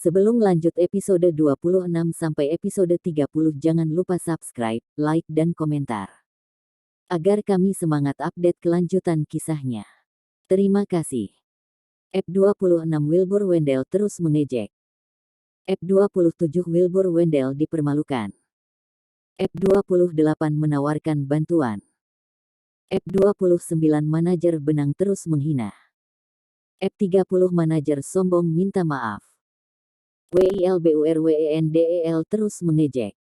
Sebelum lanjut episode 26 sampai episode 30 jangan lupa subscribe, like dan komentar. Agar kami semangat update kelanjutan kisahnya. Terima kasih. F26 Wilbur Wendell terus mengejek. F27 Wilbur Wendell dipermalukan. F28 menawarkan bantuan. F29 manajer benang terus menghina. F30 manajer sombong minta maaf. WILBURWENDEL terus mengejek.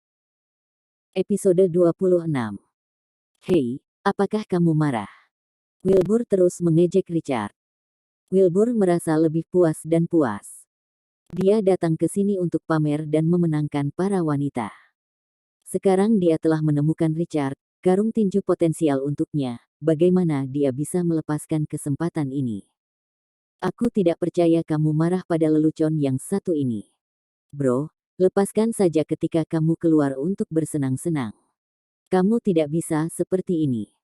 Episode 26. Hei, apakah kamu marah? Wilbur terus mengejek Richard. Wilbur merasa lebih puas dan puas. Dia datang ke sini untuk pamer dan memenangkan para wanita. Sekarang dia telah menemukan Richard, karung tinju potensial untuknya. Bagaimana dia bisa melepaskan kesempatan ini? Aku tidak percaya kamu marah pada lelucon yang satu ini. Bro, lepaskan saja ketika kamu keluar untuk bersenang-senang. Kamu tidak bisa seperti ini.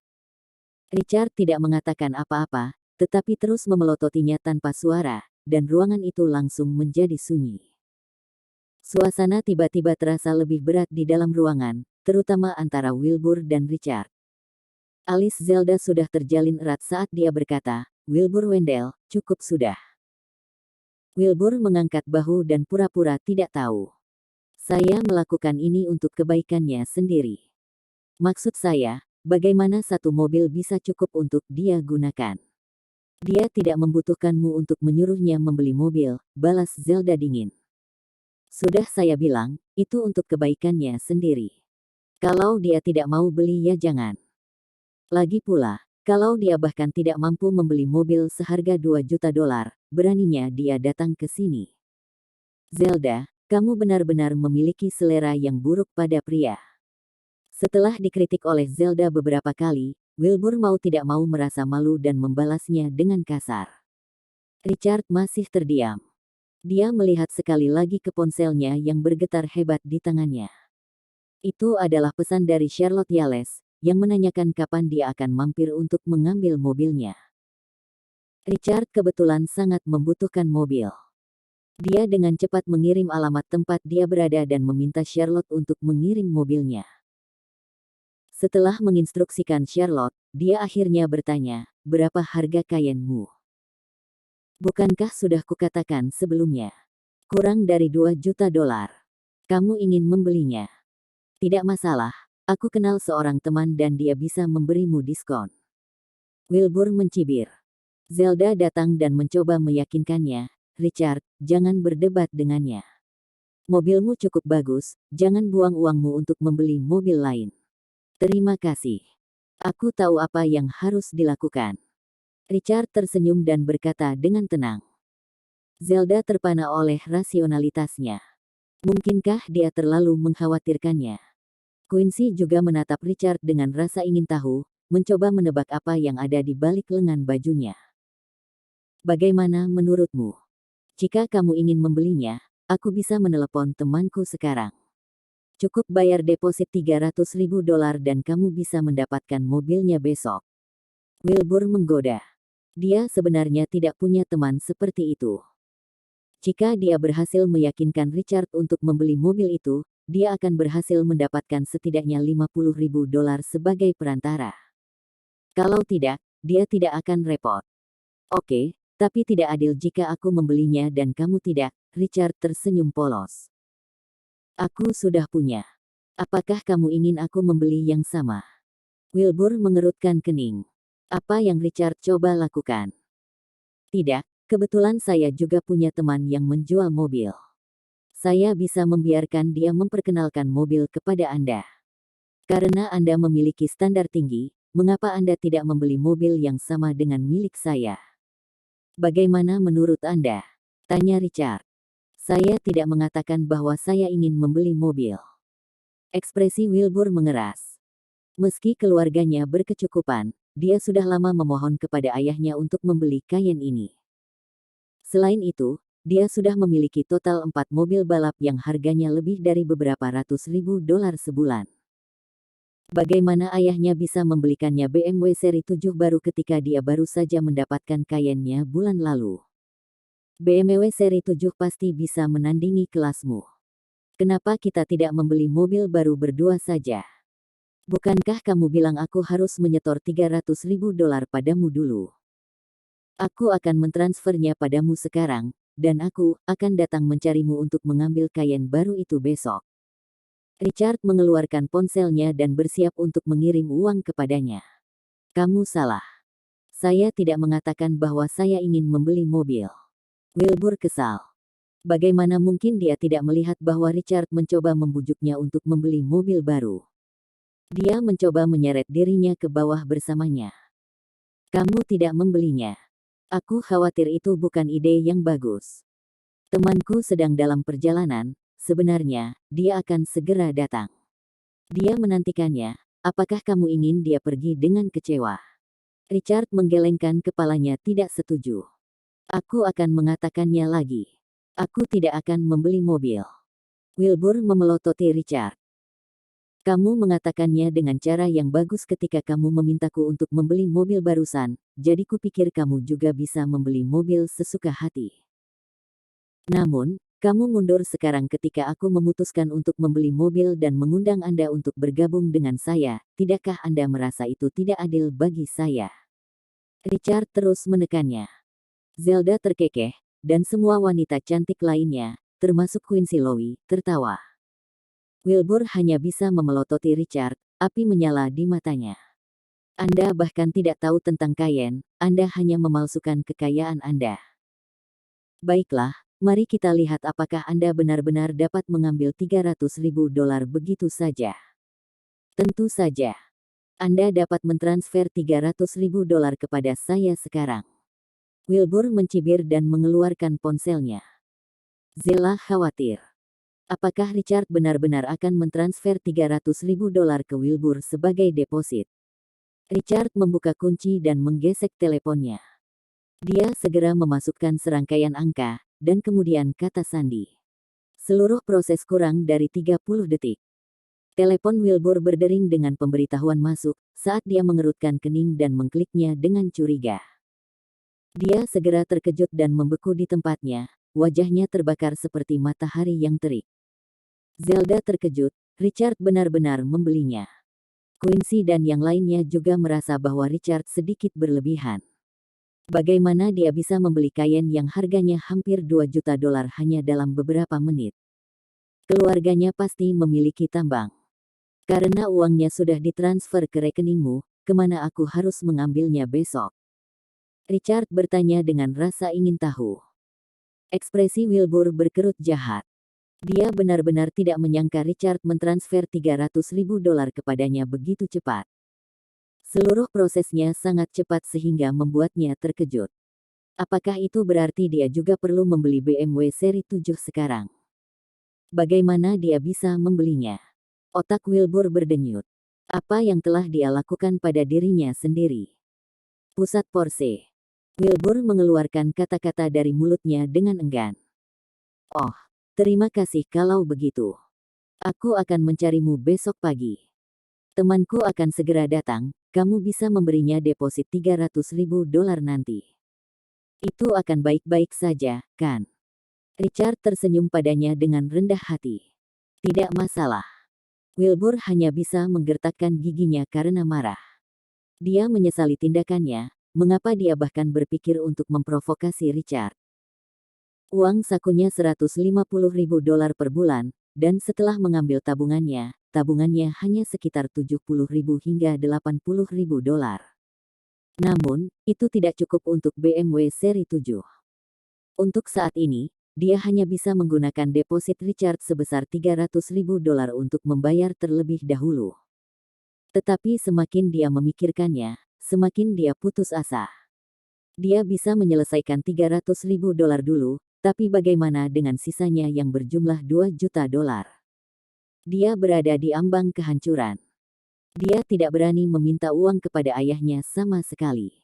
Richard tidak mengatakan apa-apa, tetapi terus memelototinya tanpa suara, dan ruangan itu langsung menjadi sunyi. Suasana tiba-tiba terasa lebih berat di dalam ruangan, terutama antara Wilbur dan Richard. Alis Zelda sudah terjalin erat saat dia berkata, "Wilbur Wendell, cukup sudah." Wilbur mengangkat bahu dan pura-pura tidak tahu. Saya melakukan ini untuk kebaikannya sendiri. Maksud saya, bagaimana satu mobil bisa cukup untuk dia gunakan? Dia tidak membutuhkanmu untuk menyuruhnya membeli mobil, balas Zelda dingin. Sudah saya bilang, itu untuk kebaikannya sendiri. Kalau dia tidak mau beli ya jangan. Lagi pula, kalau dia bahkan tidak mampu membeli mobil seharga $2 juta, beraninya dia datang ke sini. Zelda, kamu benar-benar memiliki selera yang buruk pada pria. Setelah dikritik oleh Zelda beberapa kali, Wilbur mau tidak mau merasa malu dan membalasnya dengan kasar. Richard masih terdiam. Dia melihat sekali lagi ke ponselnya yang bergetar hebat di tangannya. Itu adalah pesan dari Charlotte Yales, yang menanyakan kapan dia akan mampir untuk mengambil mobilnya. Richard kebetulan sangat membutuhkan mobil. Dia dengan cepat mengirim alamat tempat dia berada dan meminta Charlotte untuk mengirim mobilnya. Setelah menginstruksikan Charlotte, dia akhirnya bertanya, "Berapa harga Cayenne-mu?" "Bukankah sudah kukatakan sebelumnya? Kurang dari $2 juta. Kamu ingin membelinya?" "Tidak masalah, aku kenal seorang teman dan dia bisa memberimu diskon." Wilbur mencibir. Zelda datang dan mencoba meyakinkannya, "Richard, jangan berdebat dengannya. Mobilmu cukup bagus, jangan buang uangmu untuk membeli mobil lain." "Terima kasih. Aku tahu apa yang harus dilakukan." Richard tersenyum dan berkata dengan tenang. Zelda terpana oleh rasionalitasnya. Mungkinkah dia terlalu mengkhawatirkannya? Quincy juga menatap Richard dengan rasa ingin tahu, mencoba menebak apa yang ada di balik lengan bajunya. "Bagaimana menurutmu? Jika kamu ingin membelinya, aku bisa menelepon temanku sekarang. Cukup bayar deposit $300.000 dan kamu bisa mendapatkan mobilnya besok." Wilbur menggoda. Dia sebenarnya tidak punya teman seperti itu. Jika dia berhasil meyakinkan Richard untuk membeli mobil itu, dia akan berhasil mendapatkan setidaknya $50.000 sebagai perantara. Kalau tidak, dia tidak akan repot. "Oke, tapi tidak adil jika aku membelinya dan kamu tidak." Richard tersenyum polos. "Aku sudah punya. Apakah kamu ingin aku membeli yang sama?" Wilbur mengerutkan kening. Apa yang Richard coba lakukan? "Tidak, kebetulan saya juga punya teman yang menjual mobil. Saya bisa membiarkan dia memperkenalkan mobil kepada Anda. Karena Anda memiliki standar tinggi, mengapa Anda tidak membeli mobil yang sama dengan milik saya?" "Bagaimana menurut Anda?" tanya Richard. "Saya tidak mengatakan bahwa saya ingin membeli mobil." Ekspresi Wilbur mengeras. Meski keluarganya berkecukupan, dia sudah lama memohon kepada ayahnya untuk membeli Cayenne ini. Selain itu, dia sudah memiliki total 4 mobil balap yang harganya lebih dari beberapa ratus ribu dolar sebulan. Bagaimana ayahnya bisa membelikannya BMW seri 7 baru ketika dia baru saja mendapatkan Cayenne-nya bulan lalu? BMW seri 7 pasti bisa menandingi kelasmu. Kenapa kita tidak membeli mobil baru berdua saja? Bukankah kamu bilang aku harus menyetor $300.000 padamu dulu? Aku akan mentransfernya padamu sekarang, dan aku akan datang mencarimu untuk mengambil Cayenne baru itu besok. Richard mengeluarkan ponselnya dan bersiap untuk mengirim uang kepadanya. Kamu salah. Saya tidak mengatakan bahwa saya ingin membeli mobil. Wilbur kesal. Bagaimana mungkin dia tidak melihat bahwa Richard mencoba membujuknya untuk membeli mobil baru? Dia mencoba menyeret dirinya ke bawah bersamanya. Kamu tidak membelinya. Aku khawatir itu bukan ide yang bagus. Temanku sedang dalam perjalanan, sebenarnya, dia akan segera datang. Dia menantikannya, apakah kamu ingin dia pergi dengan kecewa? Richard menggelengkan kepalanya tidak setuju. Aku akan mengatakannya lagi. Aku tidak akan membeli mobil. Wilbur memelototi Richard. Kamu mengatakannya dengan cara yang bagus ketika kamu memintaku untuk membeli mobil barusan, jadi kupikir kamu juga bisa membeli mobil sesuka hati. Namun, kamu mundur sekarang ketika aku memutuskan untuk membeli mobil dan mengundang Anda untuk bergabung dengan saya. Tidakkah Anda merasa itu tidak adil bagi saya? Richard terus menekannya. Zelda terkekeh, dan semua wanita cantik lainnya, termasuk Quincy Lowy, tertawa. Wilbur hanya bisa memelototi Richard, api menyala di matanya. Anda bahkan tidak tahu tentang Cayenne, Anda hanya memalsukan kekayaan Anda. Baiklah, mari kita lihat apakah Anda benar-benar dapat mengambil $300.000 begitu saja. Tentu saja. Anda dapat mentransfer $300.000 kepada saya sekarang. Wilbur mencibir dan mengeluarkan ponselnya. Zella khawatir. Apakah Richard benar-benar akan mentransfer $300.000 ke Wilbur sebagai deposit? Richard membuka kunci dan menggesek teleponnya. Dia segera memasukkan serangkaian angka, dan kemudian kata sandi. Seluruh proses kurang dari 30 detik. Telepon Wilbur berdering dengan pemberitahuan masuk, saat dia mengerutkan kening dan mengkliknya dengan curiga. Dia segera terkejut dan membeku di tempatnya, wajahnya terbakar seperti matahari yang terik. Zelda terkejut, Richard benar-benar membelinya. Quincy dan yang lainnya juga merasa bahwa Richard sedikit berlebihan. Bagaimana dia bisa membeli Cayenne yang harganya hampir $2 juta hanya dalam beberapa menit? Keluarganya pasti memiliki tambang. Karena uangnya sudah ditransfer ke rekeningmu, kemana aku harus mengambilnya besok? Richard bertanya dengan rasa ingin tahu. Ekspresi Wilbur berkerut jahat. Dia benar-benar tidak menyangka Richard mentransfer $300.000 kepadanya begitu cepat. Seluruh prosesnya sangat cepat sehingga membuatnya terkejut. Apakah itu berarti dia juga perlu membeli BMW seri 7 sekarang? Bagaimana dia bisa membelinya? Otak Wilbur berdenyut. Apa yang telah dia lakukan pada dirinya sendiri? Pusat Porsche. Wilbur mengeluarkan kata-kata dari mulutnya dengan enggan. Oh, terima kasih kalau begitu. Aku akan mencarimu besok pagi. Temanku akan segera datang, kamu bisa memberinya deposit $300.000 nanti. Itu akan baik-baik saja, kan? Richard tersenyum padanya dengan rendah hati. Tidak masalah. Wilbur hanya bisa menggertakkan giginya karena marah. Dia menyesali tindakannya, mengapa dia bahkan berpikir untuk memprovokasi Richard. Uang sakunya $150.000 per bulan, dan setelah mengambil tabungannya hanya sekitar $70.000 hingga $80.000. Namun, itu tidak cukup untuk BMW seri 7. Untuk saat ini, dia hanya bisa menggunakan deposit Richard sebesar $300.000 untuk membayar terlebih dahulu. Tetapi semakin dia memikirkannya, semakin dia putus asa. Dia bisa menyelesaikan $300.000 dulu, tapi bagaimana dengan sisanya yang berjumlah $2 juta? Dia berada di ambang kehancuran. Dia tidak berani meminta uang kepada ayahnya sama sekali.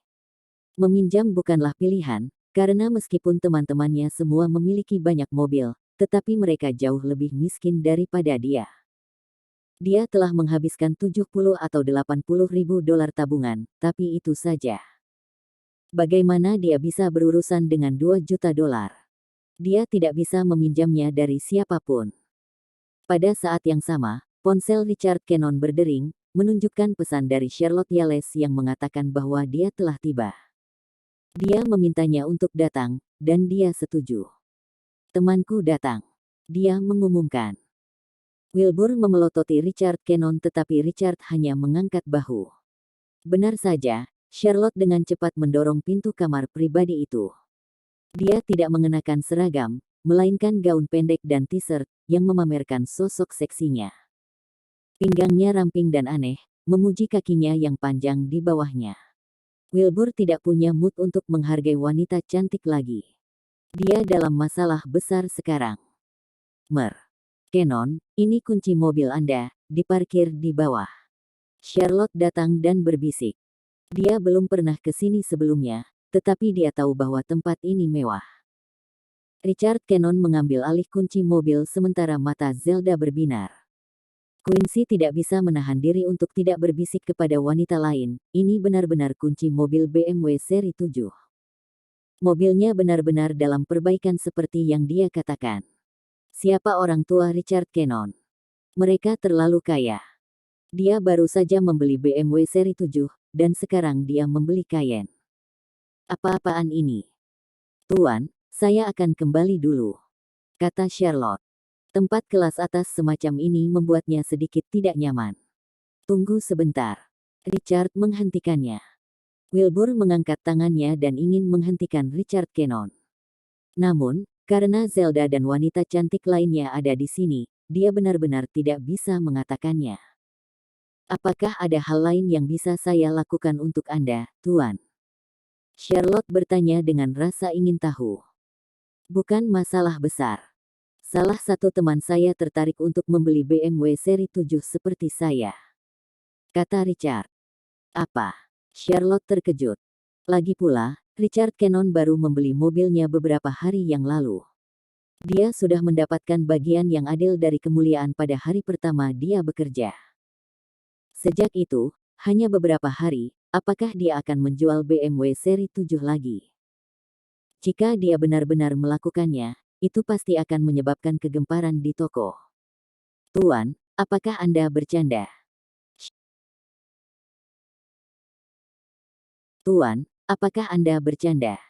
Meminjam bukanlah pilihan, karena meskipun teman-temannya semua memiliki banyak mobil, tetapi mereka jauh lebih miskin daripada dia. Dia telah menghabiskan $70 atau $80.000 tabungan, tapi itu saja. Bagaimana dia bisa berurusan dengan $2 juta? Dia tidak bisa meminjamnya dari siapapun. Pada saat yang sama, ponsel Richard Cannon berdering, menunjukkan pesan dari Charlotte Yales yang mengatakan bahwa dia telah tiba. Dia memintanya untuk datang, dan dia setuju. Temanku datang. Dia mengumumkan. Wilbur memelototi Richard Cannon tetapi Richard hanya mengangkat bahu. Benar saja, Charlotte dengan cepat mendorong pintu kamar pribadi itu. Dia tidak mengenakan seragam, melainkan gaun pendek dan t-shirt yang memamerkan sosok seksinya. Pinggangnya ramping dan aneh, memuji kakinya yang panjang di bawahnya. Wilbur tidak punya mood untuk menghargai wanita cantik lagi. Dia dalam masalah besar sekarang. Cannon, ini kunci mobil Anda, diparkir di bawah. Charlotte datang dan berbisik. Dia belum pernah ke sini sebelumnya, tetapi dia tahu bahwa tempat ini mewah. Richard Cannon mengambil alih kunci mobil sementara mata Zelda berbinar. Quincy tidak bisa menahan diri untuk tidak berbisik kepada wanita lain, ini benar-benar kunci mobil BMW seri 7. Mobilnya benar-benar dalam perbaikan seperti yang dia katakan. Siapa orang tua Richard Cannon? Mereka terlalu kaya. Dia baru saja membeli BMW seri 7, dan sekarang dia membeli Cayenne. Apa-apaan ini? Tuan, saya akan kembali dulu, kata Charlotte. Tempat kelas atas semacam ini membuatnya sedikit tidak nyaman. Tunggu sebentar. Richard menghentikannya. Wilbur mengangkat tangannya dan ingin menghentikan Richard Cannon. Namun, karena Zelda dan wanita cantik lainnya ada di sini, dia benar-benar tidak bisa mengatakannya. Apakah ada hal lain yang bisa saya lakukan untuk Anda, Tuan? Charlotte bertanya dengan rasa ingin tahu. Bukan masalah besar. Salah satu teman saya tertarik untuk membeli BMW seri 7 seperti saya, kata Richard. Apa? Charlotte terkejut. Lagi pula, Richard Cannon baru membeli mobilnya beberapa hari yang lalu. Dia sudah mendapatkan bagian yang adil dari kemuliaan pada hari pertama dia bekerja. Sejak itu, hanya beberapa hari, apakah dia akan menjual BMW seri 7 lagi? Jika dia benar-benar melakukannya, itu pasti akan menyebabkan kegemparan di toko. Tuan, apakah Anda bercanda? Tuan, apakah Anda bercanda?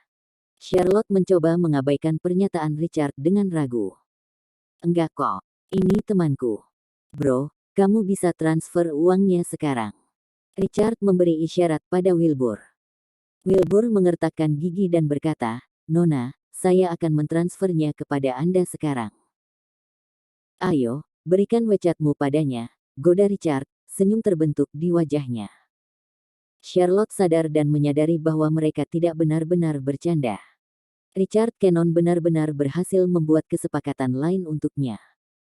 Charlotte mencoba mengabaikan pernyataan Richard dengan ragu. Enggak kok, ini temanku. Bro, kamu bisa transfer uangnya sekarang. Richard memberi isyarat pada Wilbur. Wilbur mengertakkan gigi dan berkata, Nona, saya akan mentransfernya kepada Anda sekarang. Ayo, berikan WeChat-mu padanya, goda Richard, senyum terbentuk di wajahnya. Charlotte sadar dan menyadari bahwa mereka tidak benar-benar bercanda. Richard Cannon benar-benar berhasil membuat kesepakatan lain untuknya.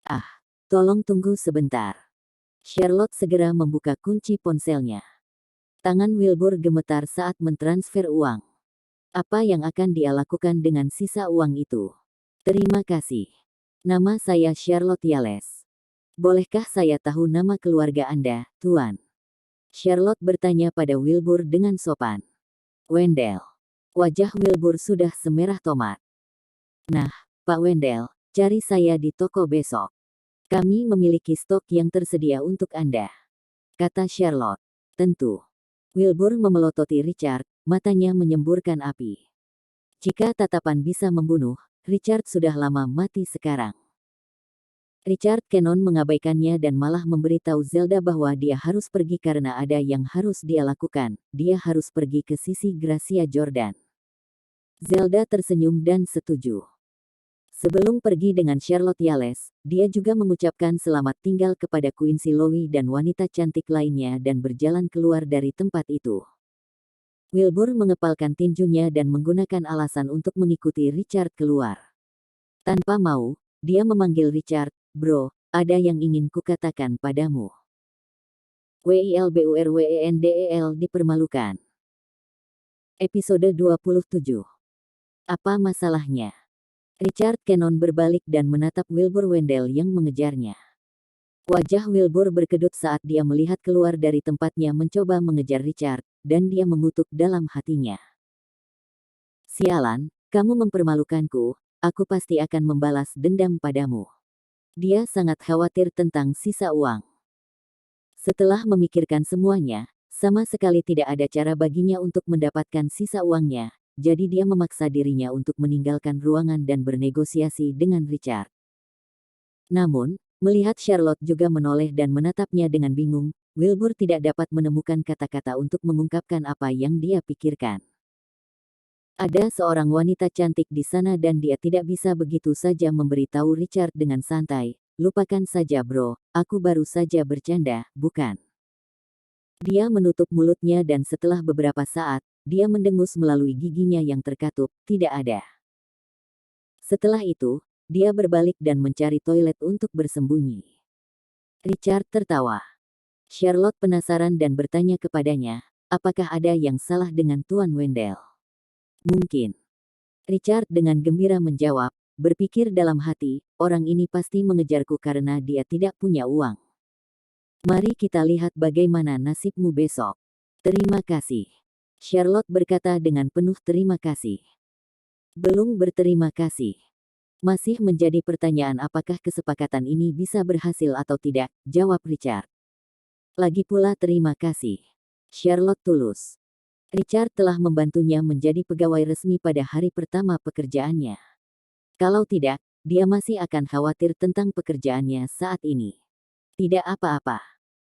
Ah, tolong tunggu sebentar. Charlotte segera membuka kunci ponselnya. Tangan Wilbur gemetar saat mentransfer uang. Apa yang akan dia lakukan dengan sisa uang itu? Terima kasih. Nama saya Charlotte Yales. Bolehkah saya tahu nama keluarga Anda, Tuan? Charlotte bertanya pada Wilbur dengan sopan. Wendell. Wajah Wilbur sudah semerah tomat. Nah, Pak Wendell, cari saya di toko besok. Kami memiliki stok yang tersedia untuk Anda, kata Charlotte. Tentu. Wilbur memelototi Richard, matanya menyemburkan api. Jika tatapan bisa membunuh, Richard sudah lama mati sekarang. Richard Cannon mengabaikannya dan malah memberitahu Zelda bahwa dia harus pergi karena ada yang harus dia lakukan. Dia harus pergi ke sisi Gracia Jordan. Zelda tersenyum dan setuju. Sebelum pergi dengan Charlotte Yales, dia juga mengucapkan selamat tinggal kepada Quincy Lowy dan wanita cantik lainnya dan berjalan keluar dari tempat itu. Wilbur mengepalkan tinjunya dan menggunakan alasan untuk mengikuti Richard keluar. Tanpa mau, dia memanggil Richard, Bro, ada yang ingin kukatakan padamu. Wilburwendel dipermalukan. Episode 27. Apa masalahnya? Richard Cannon berbalik dan menatap Wilbur Wendell yang mengejarnya. Wajah Wilbur berkedut saat dia melihat keluar dari tempatnya mencoba mengejar Richard, dan dia mengutuk dalam hatinya. Sialan, kamu mempermalukanku, aku pasti akan membalas dendam padamu. Dia sangat khawatir tentang sisa uang. Setelah memikirkan semuanya, sama sekali tidak ada cara baginya untuk mendapatkan sisa uangnya, jadi dia memaksa dirinya untuk meninggalkan ruangan dan bernegosiasi dengan Richard. Namun, melihat Charlotte juga menoleh dan menatapnya dengan bingung, Wilbur tidak dapat menemukan kata-kata untuk mengungkapkan apa yang dia pikirkan. Ada seorang wanita cantik di sana dan dia tidak bisa begitu saja memberitahu Richard dengan santai, "Lupakan saja bro, aku baru saja bercanda, bukan?" Dia menutup mulutnya dan setelah beberapa saat, dia mendengus melalui giginya yang terkatup, "Tidak ada." Setelah itu, dia berbalik dan mencari toilet untuk bersembunyi. Richard tertawa. Charlotte penasaran dan bertanya kepadanya, apakah ada yang salah dengan Tuan Wendell? Mungkin. Richard dengan gembira menjawab, berpikir dalam hati, orang ini pasti mengejarku karena dia tidak punya uang. Mari kita lihat bagaimana nasibmu besok. Terima kasih. Charlotte berkata dengan penuh terima kasih. Belum berterima kasih. Masih menjadi pertanyaan apakah kesepakatan ini bisa berhasil atau tidak, jawab Richard. Lagi pula terima kasih. Charlotte tulus. Richard telah membantunya menjadi pegawai resmi pada hari pertama pekerjaannya. Kalau tidak, dia masih akan khawatir tentang pekerjaannya saat ini. Tidak apa-apa.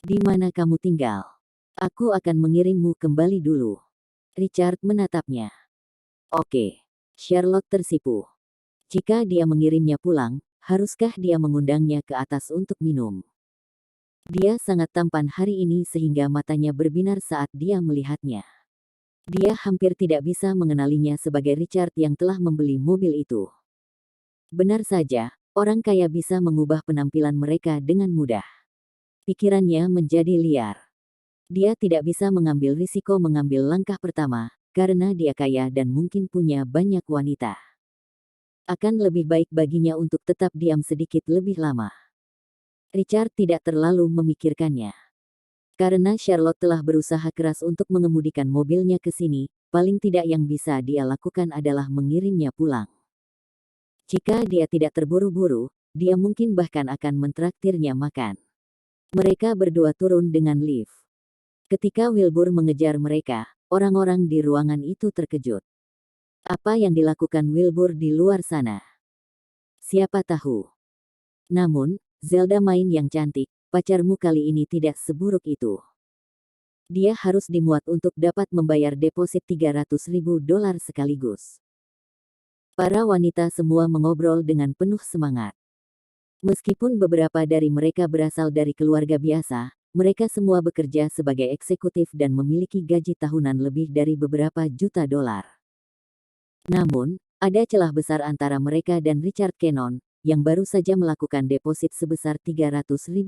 Di mana kamu tinggal? Aku akan mengirimmu kembali dulu. Richard menatapnya. Oke. Charlotte tersipu. Jika dia mengirimnya pulang, haruskah dia mengundangnya ke atas untuk minum? Dia sangat tampan hari ini sehingga matanya berbinar saat dia melihatnya. Dia hampir tidak bisa mengenalinya sebagai Richard yang telah membeli mobil itu. Benar saja, orang kaya bisa mengubah penampilan mereka dengan mudah. Pikirannya menjadi liar. Dia tidak bisa mengambil risiko mengambil langkah pertama, karena dia kaya dan mungkin punya banyak wanita. Akan lebih baik baginya untuk tetap diam sedikit lebih lama. Richard tidak terlalu memikirkannya. Karena Charlotte telah berusaha keras untuk mengemudikan mobilnya ke sini, paling tidak yang bisa dia lakukan adalah mengirimnya pulang. Jika dia tidak terburu-buru, dia mungkin bahkan akan mentraktirnya makan. Mereka berdua turun dengan lift. Ketika Wilbur mengejar mereka, orang-orang di ruangan itu terkejut. Apa yang dilakukan Wilbur di luar sana? Siapa tahu. Namun, Zelda Main yang cantik, pacarmu kali ini tidak seburuk itu. Dia harus dimuat untuk dapat membayar deposit $300.000 sekaligus. Para wanita semua mengobrol dengan penuh semangat. Meskipun beberapa dari mereka berasal dari keluarga biasa, mereka semua bekerja sebagai eksekutif dan memiliki gaji tahunan lebih dari beberapa juta dolar. Namun, ada celah besar antara mereka dan Richard Cannon, yang baru saja melakukan deposit sebesar $300.000.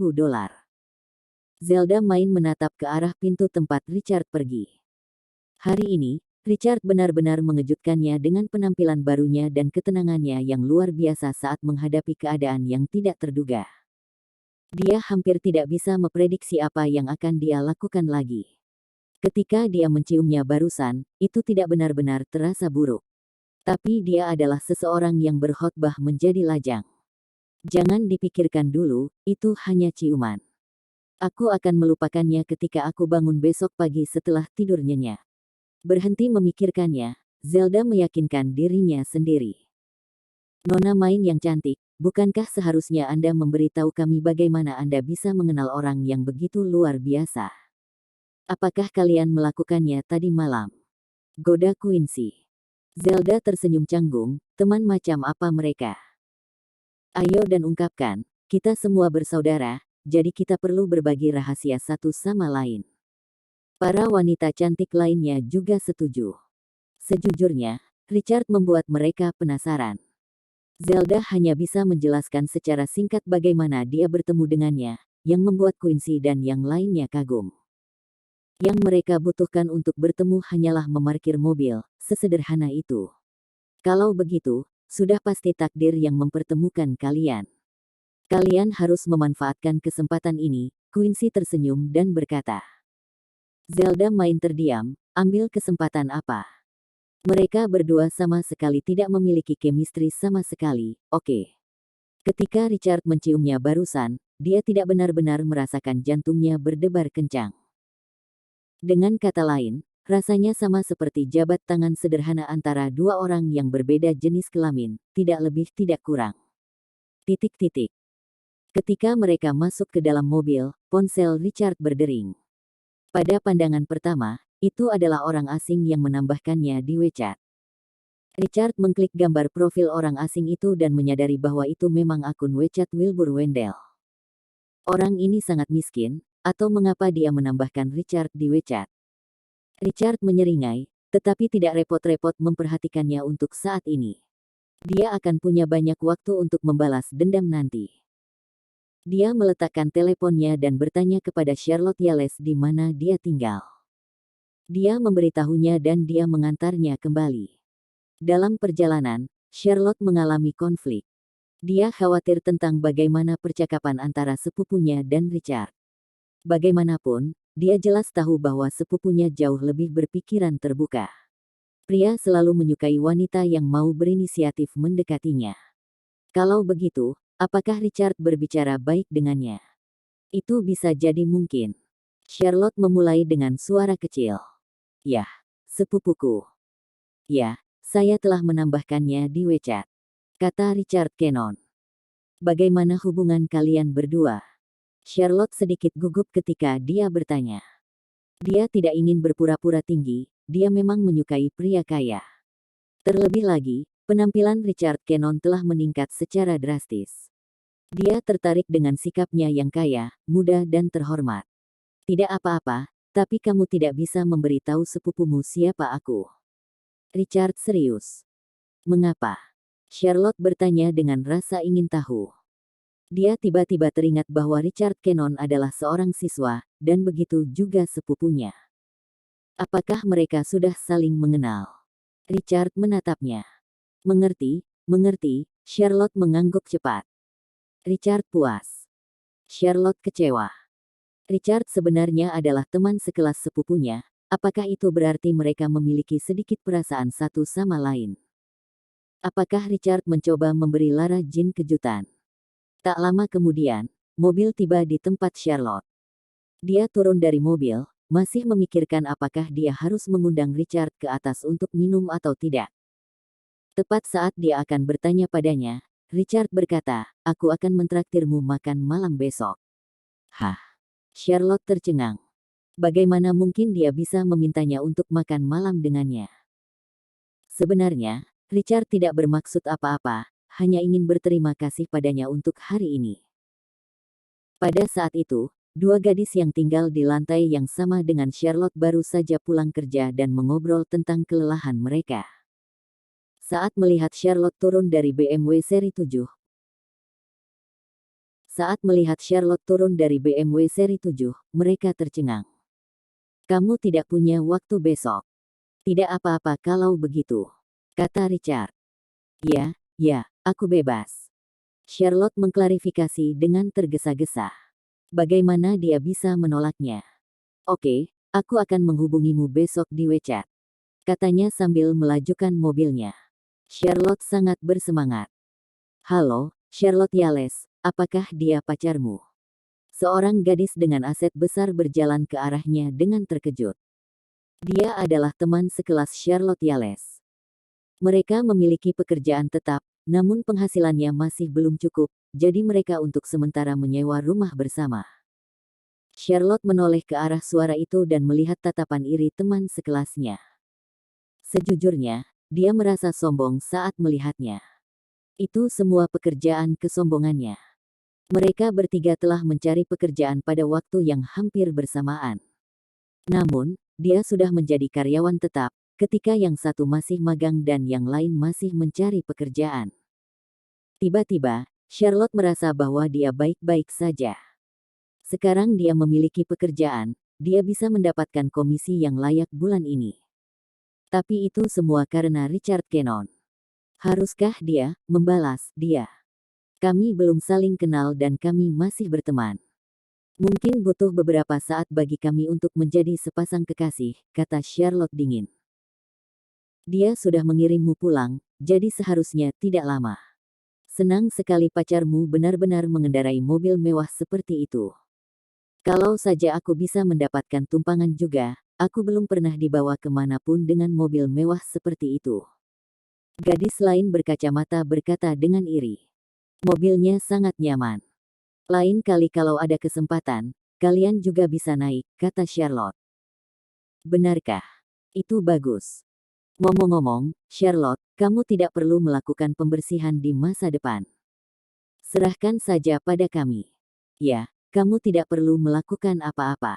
Zelda Main menatap ke arah pintu tempat Richard pergi. Hari ini, Richard benar-benar mengejutkannya dengan penampilan barunya dan ketenangannya yang luar biasa saat menghadapi keadaan yang tidak terduga. Dia hampir tidak bisa memprediksi apa yang akan dia lakukan lagi. Ketika dia menciumnya barusan, itu tidak benar-benar terasa buruk. Tapi dia adalah seseorang yang berkhotbah menjadi lajang. Jangan dipikirkan dulu, itu hanya ciuman. Aku akan melupakannya ketika aku bangun besok pagi setelah tidur nyenyak. Berhenti memikirkannya, Zelda meyakinkan dirinya sendiri. Nona Main yang cantik, bukankah seharusnya Anda memberitahu kami bagaimana Anda bisa mengenal orang yang begitu luar biasa? Apakah kalian melakukannya tadi malam? Goda Quincy. Zelda tersenyum canggung, teman macam apa mereka? Ayo dan ungkapkan, kita semua bersaudara, jadi kita perlu berbagi rahasia satu sama lain. Para wanita cantik lainnya juga setuju. Sejujurnya, Richard membuat mereka penasaran. Zelda hanya bisa menjelaskan secara singkat bagaimana dia bertemu dengannya, yang membuat Quincy dan yang lainnya kagum. Yang mereka butuhkan untuk bertemu hanyalah memarkir mobil, sesederhana itu. Kalau begitu, sudah pasti takdir yang mempertemukan kalian. Kalian harus memanfaatkan kesempatan ini, Quincy tersenyum dan berkata. Zelda Main terdiam, ambil kesempatan apa? Mereka berdua sama sekali tidak memiliki chemistry sama sekali, oke. Ketika Richard menciumnya barusan, dia tidak benar-benar merasakan jantungnya berdebar kencang. Dengan kata lain, rasanya sama seperti jabat tangan sederhana antara dua orang yang berbeda jenis kelamin, tidak lebih tidak kurang. Titik-titik. Ketika mereka masuk ke dalam mobil, ponsel Richard berdering. Pada pandangan pertama, itu adalah orang asing yang menambahkannya di WeChat. Richard mengklik gambar profil orang asing itu dan menyadari bahwa itu memang akun WeChat Wilbur Wendell. Orang ini sangat miskin, atau mengapa dia menambahkan Richard di WeChat? Richard menyeringai, tetapi tidak repot-repot memperhatikannya untuk saat ini. Dia akan punya banyak waktu untuk membalas dendam nanti. Dia meletakkan teleponnya dan bertanya kepada Charlotte Yales di mana dia tinggal. Dia memberitahunya dan dia mengantarnya kembali. Dalam perjalanan, Charlotte mengalami konflik. Dia khawatir tentang bagaimana percakapan antara sepupunya dan Richard. Bagaimanapun, dia jelas tahu bahwa sepupunya jauh lebih berpikiran terbuka. Pria selalu menyukai wanita yang mau berinisiatif mendekatinya. Kalau begitu, apakah Richard berbicara baik dengannya? Itu bisa jadi mungkin. Charlotte memulai dengan suara kecil. "Yah, sepupuku. Ya, saya telah menambahkannya di WeChat," kata Richard Cannon. "Bagaimana hubungan kalian berdua?" Charlotte sedikit gugup ketika dia bertanya. Dia tidak ingin berpura-pura tinggi, dia memang menyukai pria kaya. Terlebih lagi, penampilan Richard Cannon telah meningkat secara drastis. Dia tertarik dengan sikapnya yang kaya, muda dan terhormat. "Tidak apa-apa, tapi kamu tidak bisa memberitahu sepupumu siapa aku." Richard serius. "Mengapa?" Charlotte bertanya dengan rasa ingin tahu. Dia tiba-tiba teringat bahwa Richard Cannon adalah seorang siswa, dan begitu juga sepupunya. Apakah mereka sudah saling mengenal? Richard menatapnya. "Mengerti, mengerti," Charlotte mengangguk cepat. Richard puas. Charlotte kecewa. Richard sebenarnya adalah teman sekelas sepupunya, apakah itu berarti mereka memiliki sedikit perasaan satu sama lain? Apakah Richard mencoba memberi Lara Jean kejutan? Tak lama kemudian, mobil tiba di tempat Charlotte. Dia turun dari mobil, masih memikirkan apakah dia harus mengundang Richard ke atas untuk minum atau tidak. Tepat saat dia akan bertanya padanya, Richard berkata, "Aku akan mentraktirmu makan malam besok." Hah? Charlotte tercengang. Bagaimana mungkin dia bisa memintanya untuk makan malam dengannya? Sebenarnya, Richard tidak bermaksud apa-apa, hanya ingin berterima kasih padanya untuk hari ini. Pada saat itu, dua gadis yang tinggal di lantai yang sama dengan Charlotte baru saja pulang kerja dan mengobrol tentang kelelahan mereka. Saat melihat Charlotte turun dari BMW seri 7. Mereka tercengang. "Kamu tidak punya waktu besok." "Tidak apa-apa kalau begitu," kata Richard. "Ya, ya, aku bebas." Charlotte mengklarifikasi dengan tergesa-gesa. Bagaimana dia bisa menolaknya? "Oke, aku akan menghubungimu besok di WeChat," katanya sambil melajukan mobilnya. Charlotte sangat bersemangat. "Halo, Charlotte Yales, apakah dia pacarmu?" Seorang gadis dengan aset besar berjalan ke arahnya dengan terkejut. Dia adalah teman sekelas Charlotte Yales. Mereka memiliki pekerjaan tetap, namun penghasilannya masih belum cukup, jadi mereka untuk sementara menyewa rumah bersama. Charlotte menoleh ke arah suara itu dan melihat tatapan iri teman sekelasnya. Sejujurnya, dia merasa sombong saat melihatnya. Itu semua pekerjaan kesombongannya. Mereka bertiga telah mencari pekerjaan pada waktu yang hampir bersamaan. Namun, dia sudah menjadi karyawan tetap, ketika yang satu masih magang dan yang lain masih mencari pekerjaan. Tiba-tiba, Charlotte merasa bahwa dia baik-baik saja. Sekarang dia memiliki pekerjaan, dia bisa mendapatkan komisi yang layak bulan ini. Tapi itu semua karena Richard Cannon. Haruskah dia membalas dia? "Kami belum saling kenal dan kami masih berteman. Mungkin butuh beberapa saat bagi kami untuk menjadi sepasang kekasih," kata Charlotte dingin. Dia sudah mengirimmu pulang, jadi seharusnya tidak lama. Senang sekali pacarmu benar-benar mengendarai mobil mewah seperti itu. Kalau saja aku bisa mendapatkan tumpangan juga, aku belum pernah dibawa kemanapun dengan mobil mewah seperti itu. Gadis lain berkacamata berkata dengan iri. Mobilnya sangat nyaman. Lain kali kalau ada kesempatan, kalian juga bisa naik, kata Charlotte. Benarkah? Itu bagus. Ngomong-ngomong, Charlotte, kamu tidak perlu melakukan pembersihan di masa depan. Serahkan saja pada kami. Ya, kamu tidak perlu melakukan apa-apa.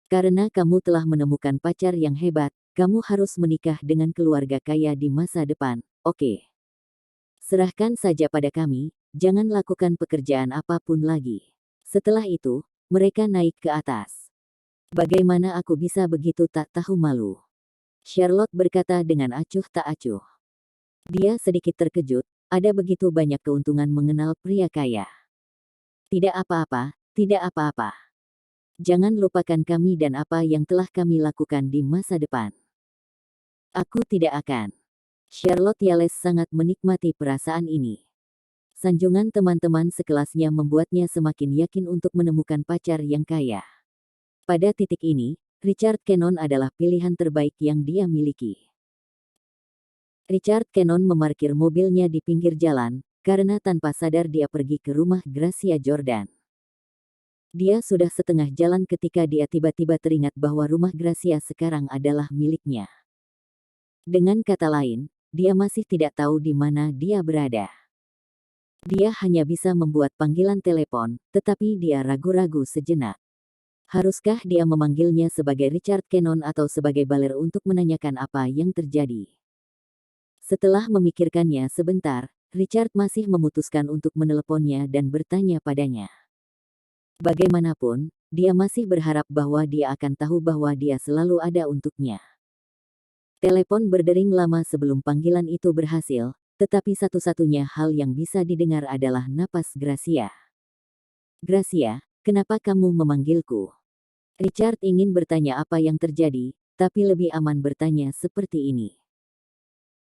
Karena kamu telah menemukan pacar yang hebat, kamu harus menikah dengan keluarga kaya di masa depan, oke? Serahkan saja pada kami, jangan lakukan pekerjaan apapun lagi. Setelah itu, mereka naik ke atas. Bagaimana aku bisa begitu tak tahu malu? Charlotte berkata dengan acuh tak acuh. Dia sedikit terkejut, ada begitu banyak keuntungan mengenal pria kaya. Tidak apa-apa, tidak apa-apa. Jangan lupakan kami dan apa yang telah kami lakukan di masa depan. Aku tidak akan. Charlotte Yales sangat menikmati perasaan ini. Sanjungan teman-teman sekelasnya membuatnya semakin yakin untuk menemukan pacar yang kaya. Pada titik ini, Richard Cannon adalah pilihan terbaik yang dia miliki. Richard Cannon memarkir mobilnya di pinggir jalan, karena tanpa sadar dia pergi ke rumah Gracia Jordan. Dia sudah setengah jalan ketika dia tiba-tiba teringat bahwa rumah Gracia sekarang adalah miliknya. Dengan kata lain, dia masih tidak tahu di mana dia berada. Dia hanya bisa membuat panggilan telepon, tetapi dia ragu-ragu sejenak. Haruskah dia memanggilnya sebagai Richard Cannon atau sebagai baler untuk menanyakan apa yang terjadi? Setelah memikirkannya sebentar, Richard masih memutuskan untuk meneleponnya dan bertanya padanya. Bagaimanapun, dia masih berharap bahwa dia akan tahu bahwa dia selalu ada untuknya. Telepon berdering lama sebelum panggilan itu berhasil, tetapi satu-satunya hal yang bisa didengar adalah napas Gracia. Gracia, kenapa kamu memanggilku? Richard ingin bertanya apa yang terjadi, tapi lebih aman bertanya seperti ini.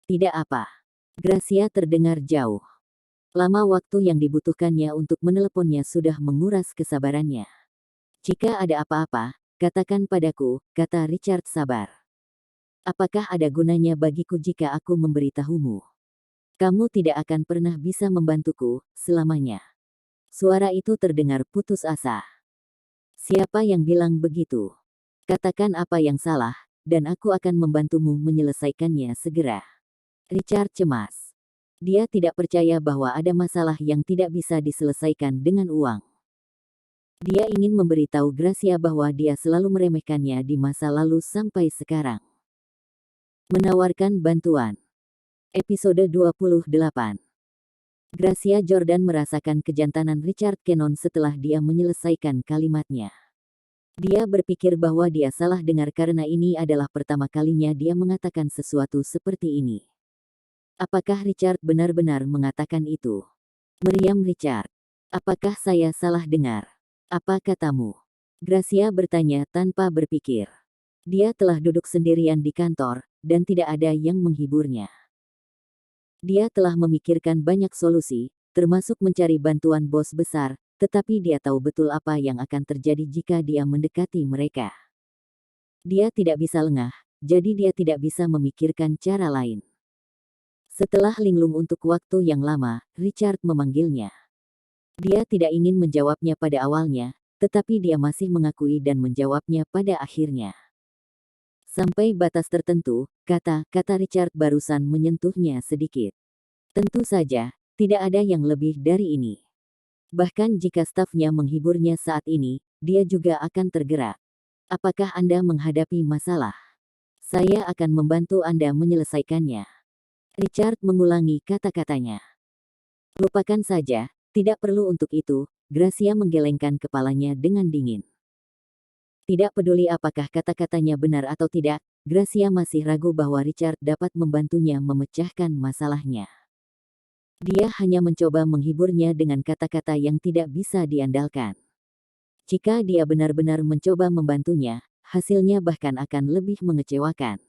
Tidak apa. Gracia terdengar jauh. Lama waktu yang dibutuhkannya untuk meneleponnya sudah menguras kesabarannya. Jika ada apa-apa, katakan padaku, kata Richard sabar. Apakah ada gunanya bagiku jika aku memberitahumu? Kamu tidak akan pernah bisa membantuku, selamanya. Suara itu terdengar putus asa. Siapa yang bilang begitu? Katakan apa yang salah, dan aku akan membantumu menyelesaikannya segera. Richard cemas. Dia tidak percaya bahwa ada masalah yang tidak bisa diselesaikan dengan uang. Dia ingin memberitahu Gracia bahwa dia selalu meremehkannya di masa lalu sampai sekarang. Menawarkan bantuan. Episode 28. Gracia Jordan merasakan kejantanan Richard Cannon setelah dia menyelesaikan kalimatnya. Dia berpikir bahwa dia salah dengar karena ini adalah pertama kalinya dia mengatakan sesuatu seperti ini. Apakah Richard benar-benar mengatakan itu? Meriam Richard. Apakah saya salah dengar? Apa katamu? Gracia bertanya tanpa berpikir. Dia telah duduk sendirian di kantor, dan tidak ada yang menghiburnya. Dia telah memikirkan banyak solusi, termasuk mencari bantuan bos besar, tetapi dia tahu betul apa yang akan terjadi jika dia mendekati mereka. Dia tidak bisa lengah, jadi dia tidak bisa memikirkan cara lain. Setelah linglung untuk waktu yang lama, Richard memanggilnya. Dia tidak ingin menjawabnya pada awalnya, tetapi dia masih mengakui dan menjawabnya pada akhirnya. Sampai batas tertentu, kata Richard barusan menyentuhnya sedikit. Tentu saja, tidak ada yang lebih dari ini. Bahkan jika stafnya menghiburnya saat ini, dia juga akan tergerak. Apakah Anda menghadapi masalah? Saya akan membantu Anda menyelesaikannya. Richard mengulangi kata-katanya. Lupakan saja, tidak perlu untuk itu, Gracia menggelengkan kepalanya dengan dingin. Tidak peduli apakah kata-katanya benar atau tidak, Gracia masih ragu bahwa Richard dapat membantunya memecahkan masalahnya. Dia hanya mencoba menghiburnya dengan kata-kata yang tidak bisa diandalkan. Jika dia benar-benar mencoba membantunya, hasilnya bahkan akan lebih mengecewakan.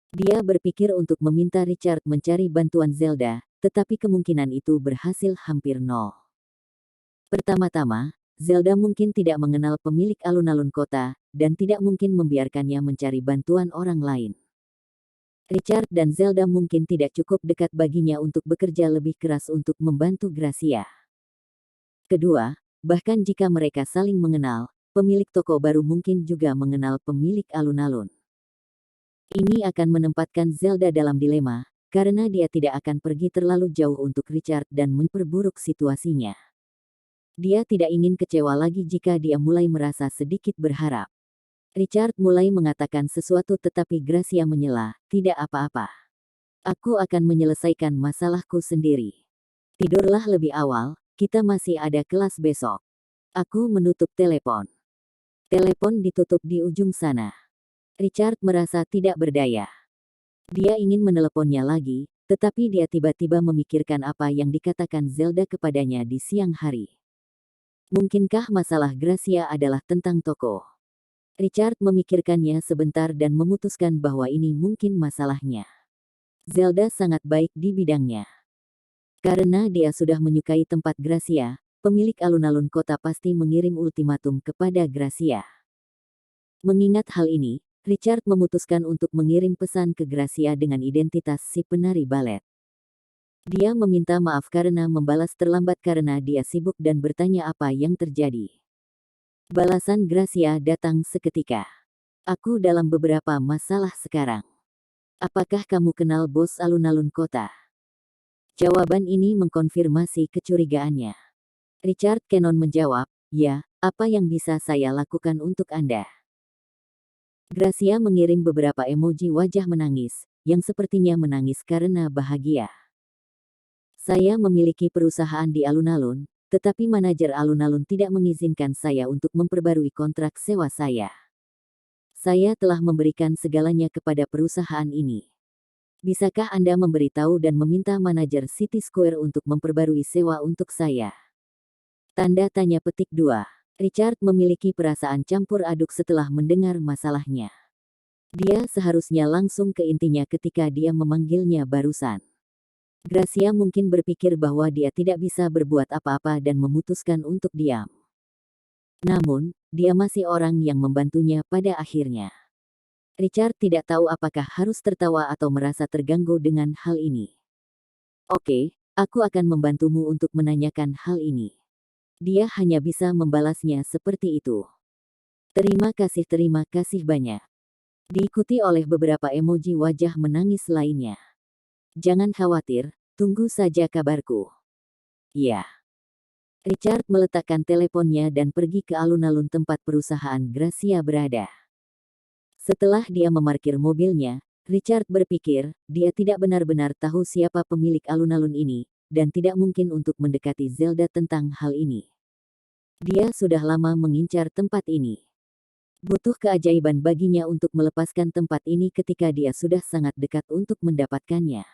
Dia berpikir untuk meminta Richard mencari bantuan Zelda, tetapi kemungkinan itu berhasil hampir nol. Pertama-tama, Zelda mungkin tidak mengenal pemilik alun-alun kota, dan tidak mungkin membiarkannya mencari bantuan orang lain. Richard dan Zelda mungkin tidak cukup dekat baginya untuk bekerja lebih keras untuk membantu Gracia. Kedua, bahkan jika mereka saling mengenal, pemilik toko baru mungkin juga mengenal pemilik alun-alun. Ini akan menempatkan Zelda dalam dilema, karena dia tidak akan pergi terlalu jauh untuk Richard dan memperburuk situasinya. Dia tidak ingin kecewa lagi jika dia mulai merasa sedikit berharap. Richard mulai mengatakan sesuatu tetapi Gracia menyela, "Tidak apa-apa. Aku akan menyelesaikan masalahku sendiri. Tidurlah lebih awal, kita masih ada kelas besok." Aku menutup telepon. Telepon ditutup di ujung sana. Richard merasa tidak berdaya. Dia ingin meneleponnya lagi, tetapi dia tiba-tiba memikirkan apa yang dikatakan Zelda kepadanya di siang hari. Mungkinkah masalah Gracia adalah tentang toko? Richard memikirkannya sebentar dan memutuskan bahwa ini mungkin masalahnya. Zelda sangat baik di bidangnya. Karena dia sudah menyukai tempat Gracia, pemilik alun-alun kota pasti mengirim ultimatum kepada Gracia. Mengingat hal ini, Richard memutuskan untuk mengirim pesan ke Gracia dengan identitas si penari balet. Dia meminta maaf karena membalas terlambat karena dia sibuk dan bertanya apa yang terjadi. Balasan Gracia datang seketika. "Aku dalam beberapa masalah sekarang. Apakah kamu kenal bos alun-alun kota?" Jawaban ini mengkonfirmasi kecurigaannya. Richard Cannon menjawab, "Ya, apa yang bisa saya lakukan untuk Anda?" Gracia mengirim beberapa emoji wajah menangis, yang sepertinya menangis karena bahagia. "Saya memiliki perusahaan di alun-alun, tetapi manajer alun-alun tidak mengizinkan saya untuk memperbarui kontrak sewa saya. Saya telah memberikan segalanya kepada perusahaan ini. Bisakah Anda memberitahu dan meminta manajer City Square untuk memperbarui sewa untuk saya?" Tanda tanya petik 2. Richard memiliki perasaan campur aduk setelah mendengar masalahnya. Dia seharusnya langsung ke intinya ketika dia memanggilnya barusan. Gracia mungkin berpikir bahwa dia tidak bisa berbuat apa-apa dan memutuskan untuk diam. Namun, dia masih orang yang membantunya pada akhirnya. Richard tidak tahu apakah harus tertawa atau merasa terganggu dengan hal ini. "Oke, aku akan membantumu untuk menanyakan hal ini." Dia hanya bisa membalasnya seperti itu. Terima kasih banyak." Diikuti oleh beberapa emoji wajah menangis lainnya. "Jangan khawatir, tunggu saja kabarku." "Ya." Richard meletakkan teleponnya dan pergi ke alun-alun tempat perusahaan Gracia berada. Setelah dia memarkir mobilnya, Richard berpikir, dia tidak benar-benar tahu siapa pemilik alun-alun ini, dan tidak mungkin untuk mendekati Zelda tentang hal ini. Dia sudah lama mengincar tempat ini. Butuh keajaiban baginya untuk melepaskan tempat ini ketika dia sudah sangat dekat untuk mendapatkannya.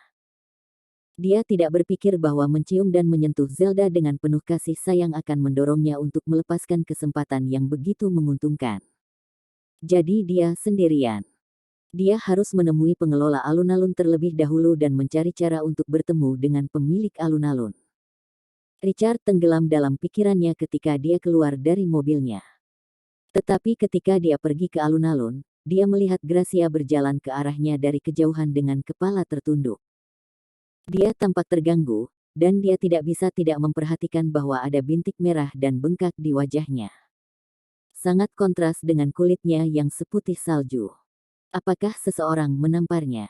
Dia tidak berpikir bahwa mencium dan menyentuh Zelda dengan penuh kasih sayang akan mendorongnya untuk melepaskan kesempatan yang begitu menguntungkan. Jadi dia sendirian. Dia harus menemui pengelola alun-alun terlebih dahulu dan mencari cara untuk bertemu dengan pemilik alun-alun. Richard tenggelam dalam pikirannya ketika dia keluar dari mobilnya. Tetapi ketika dia pergi ke alun-alun, dia melihat Gracia berjalan ke arahnya dari kejauhan dengan kepala tertunduk. Dia tampak terganggu, dan dia tidak bisa tidak memperhatikan bahwa ada bintik merah dan bengkak di wajahnya. Sangat kontras dengan kulitnya yang seputih salju. Apakah seseorang menamparnya?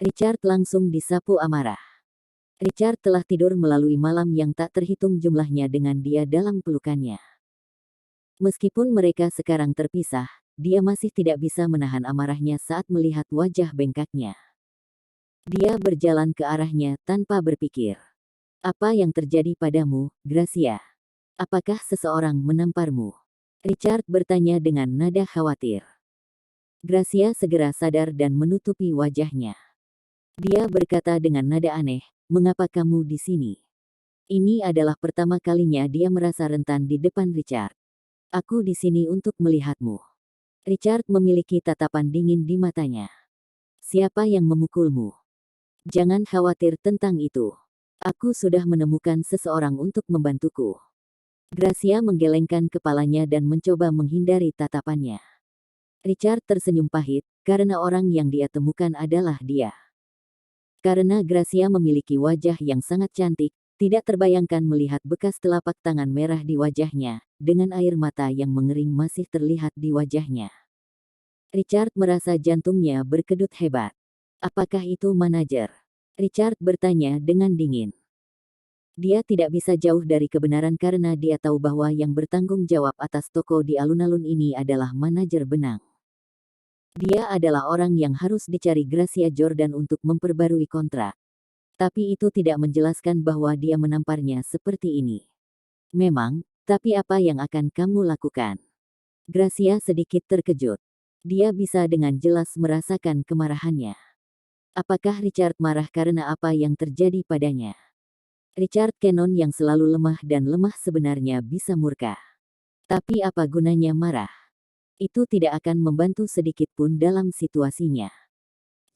Richard langsung disapu amarah. Richard telah tidur melalui malam yang tak terhitung jumlahnya dengan dia dalam pelukannya. Meskipun mereka sekarang terpisah, dia masih tidak bisa menahan amarahnya saat melihat wajah bengkaknya. Dia berjalan ke arahnya tanpa berpikir. "Apa yang terjadi padamu, Gracia? Apakah seseorang menamparmu?" Richard bertanya dengan nada khawatir. Gracia segera sadar dan menutupi wajahnya. Dia berkata dengan nada aneh, "Mengapa kamu di sini?" Ini adalah pertama kalinya dia merasa rentan di depan Richard. "Aku di sini untuk melihatmu." Richard memiliki tatapan dingin di matanya. siapa yang memukulmu? Jangan khawatir tentang itu. Aku sudah menemukan seseorang untuk membantuku. Gracia menggelengkan kepalanya dan mencoba menghindari tatapannya. Richard tersenyum pahit, karena orang yang dia temukan adalah dia. Karena Gracia memiliki wajah yang sangat cantik, tidak terbayangkan melihat bekas telapak tangan merah di wajahnya, dengan air mata yang mengering masih terlihat di wajahnya. Richard merasa jantungnya berkedut hebat. Apakah itu manajer? Richard bertanya dengan dingin. Dia tidak bisa jauh dari kebenaran karena dia tahu bahwa yang bertanggung jawab atas toko di alun-alun ini adalah manajer benang. Dia adalah orang yang harus dicari Gracia Jordan untuk memperbarui kontrak. Tapi itu tidak menjelaskan bahwa dia menamparnya seperti ini. Memang, tapi apa yang akan kamu lakukan? Gracia sedikit terkejut. Dia bisa dengan jelas merasakan kemarahannya. Apakah Richard marah karena apa yang terjadi padanya? Richard Cannon yang selalu lemah dan lemah sebenarnya bisa murka. Tapi apa gunanya marah? Itu tidak akan membantu sedikit pun dalam situasinya.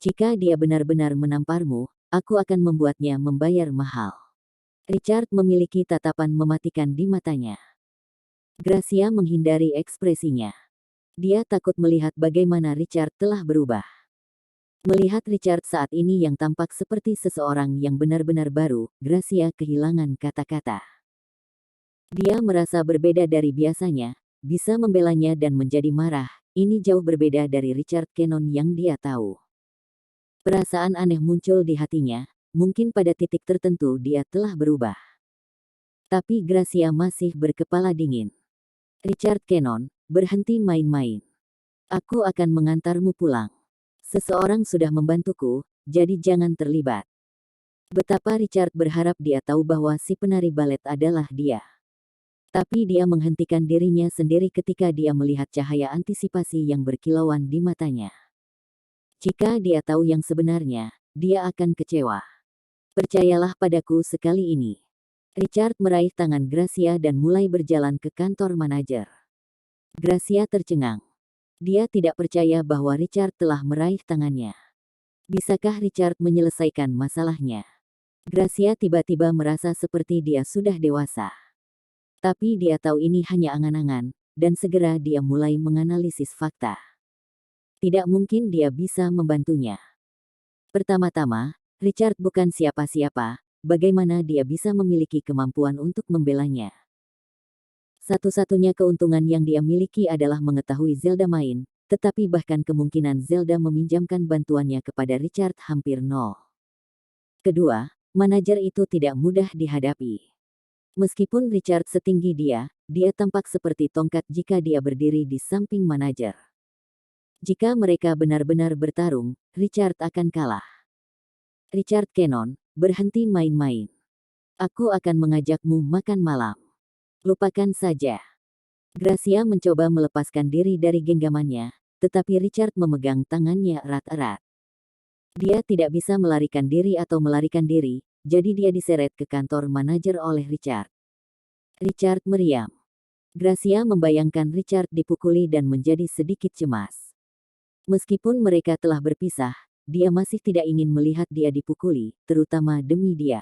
Jika dia benar-benar menamparmu, aku akan membuatnya membayar mahal. Richard memiliki tatapan mematikan di matanya. Gracia menghindari ekspresinya. Dia takut melihat bagaimana Richard telah berubah. Melihat Richard saat ini yang tampak seperti seseorang yang benar-benar baru, Gracia kehilangan kata-kata. Dia merasa berbeda dari biasanya, bisa membelanya dan menjadi marah. Ini jauh berbeda dari Richard Cannon yang dia tahu. Perasaan aneh muncul di hatinya, mungkin pada titik tertentu dia telah berubah. Tapi Gracia masih berkepala dingin. Richard Cannon, berhenti main-main. Aku akan mengantarmu pulang. Seseorang sudah membantuku, jadi jangan terlibat. Betapa Richard berharap dia tahu bahwa si penari balet adalah dia. Tapi dia menghentikan dirinya sendiri ketika dia melihat cahaya antisipasi yang berkilauan di matanya. Jika dia tahu yang sebenarnya, dia akan kecewa. Percayalah padaku sekali ini. Richard meraih tangan Gracia dan mulai berjalan ke kantor manajer. Gracia tercengang. Dia tidak percaya bahwa Richard telah meraih tangannya. Bisakah Richard menyelesaikan masalahnya? Gracia tiba-tiba merasa seperti dia sudah dewasa. Tapi dia tahu ini hanya angan-angan, dan segera dia mulai menganalisis fakta. Tidak mungkin dia bisa membantunya. Pertama-tama, Richard bukan siapa-siapa, bagaimana dia bisa memiliki kemampuan untuk membelanya? Satu-satunya keuntungan yang dia miliki adalah mengetahui Zelda main, tetapi bahkan kemungkinan Zelda meminjamkan bantuannya kepada Richard hampir nol. Kedua, manajer itu tidak mudah dihadapi. Meskipun Richard setinggi dia tampak seperti tongkat jika dia berdiri di samping manajer. Jika mereka benar-benar bertarung, Richard akan kalah. Richard Cannon, berhenti main-main. Aku akan mengajakmu makan malam. Lupakan saja. Gracia mencoba melepaskan diri dari genggamannya, tetapi Richard memegang tangannya erat-erat. Dia tidak bisa melarikan diri atau melarikan diri, jadi dia diseret ke kantor manajer oleh Richard. Richard meriang. Gracia membayangkan Richard dipukuli dan menjadi sedikit cemas. Meskipun mereka telah berpisah, dia masih tidak ingin melihat dia dipukuli, terutama demi dia.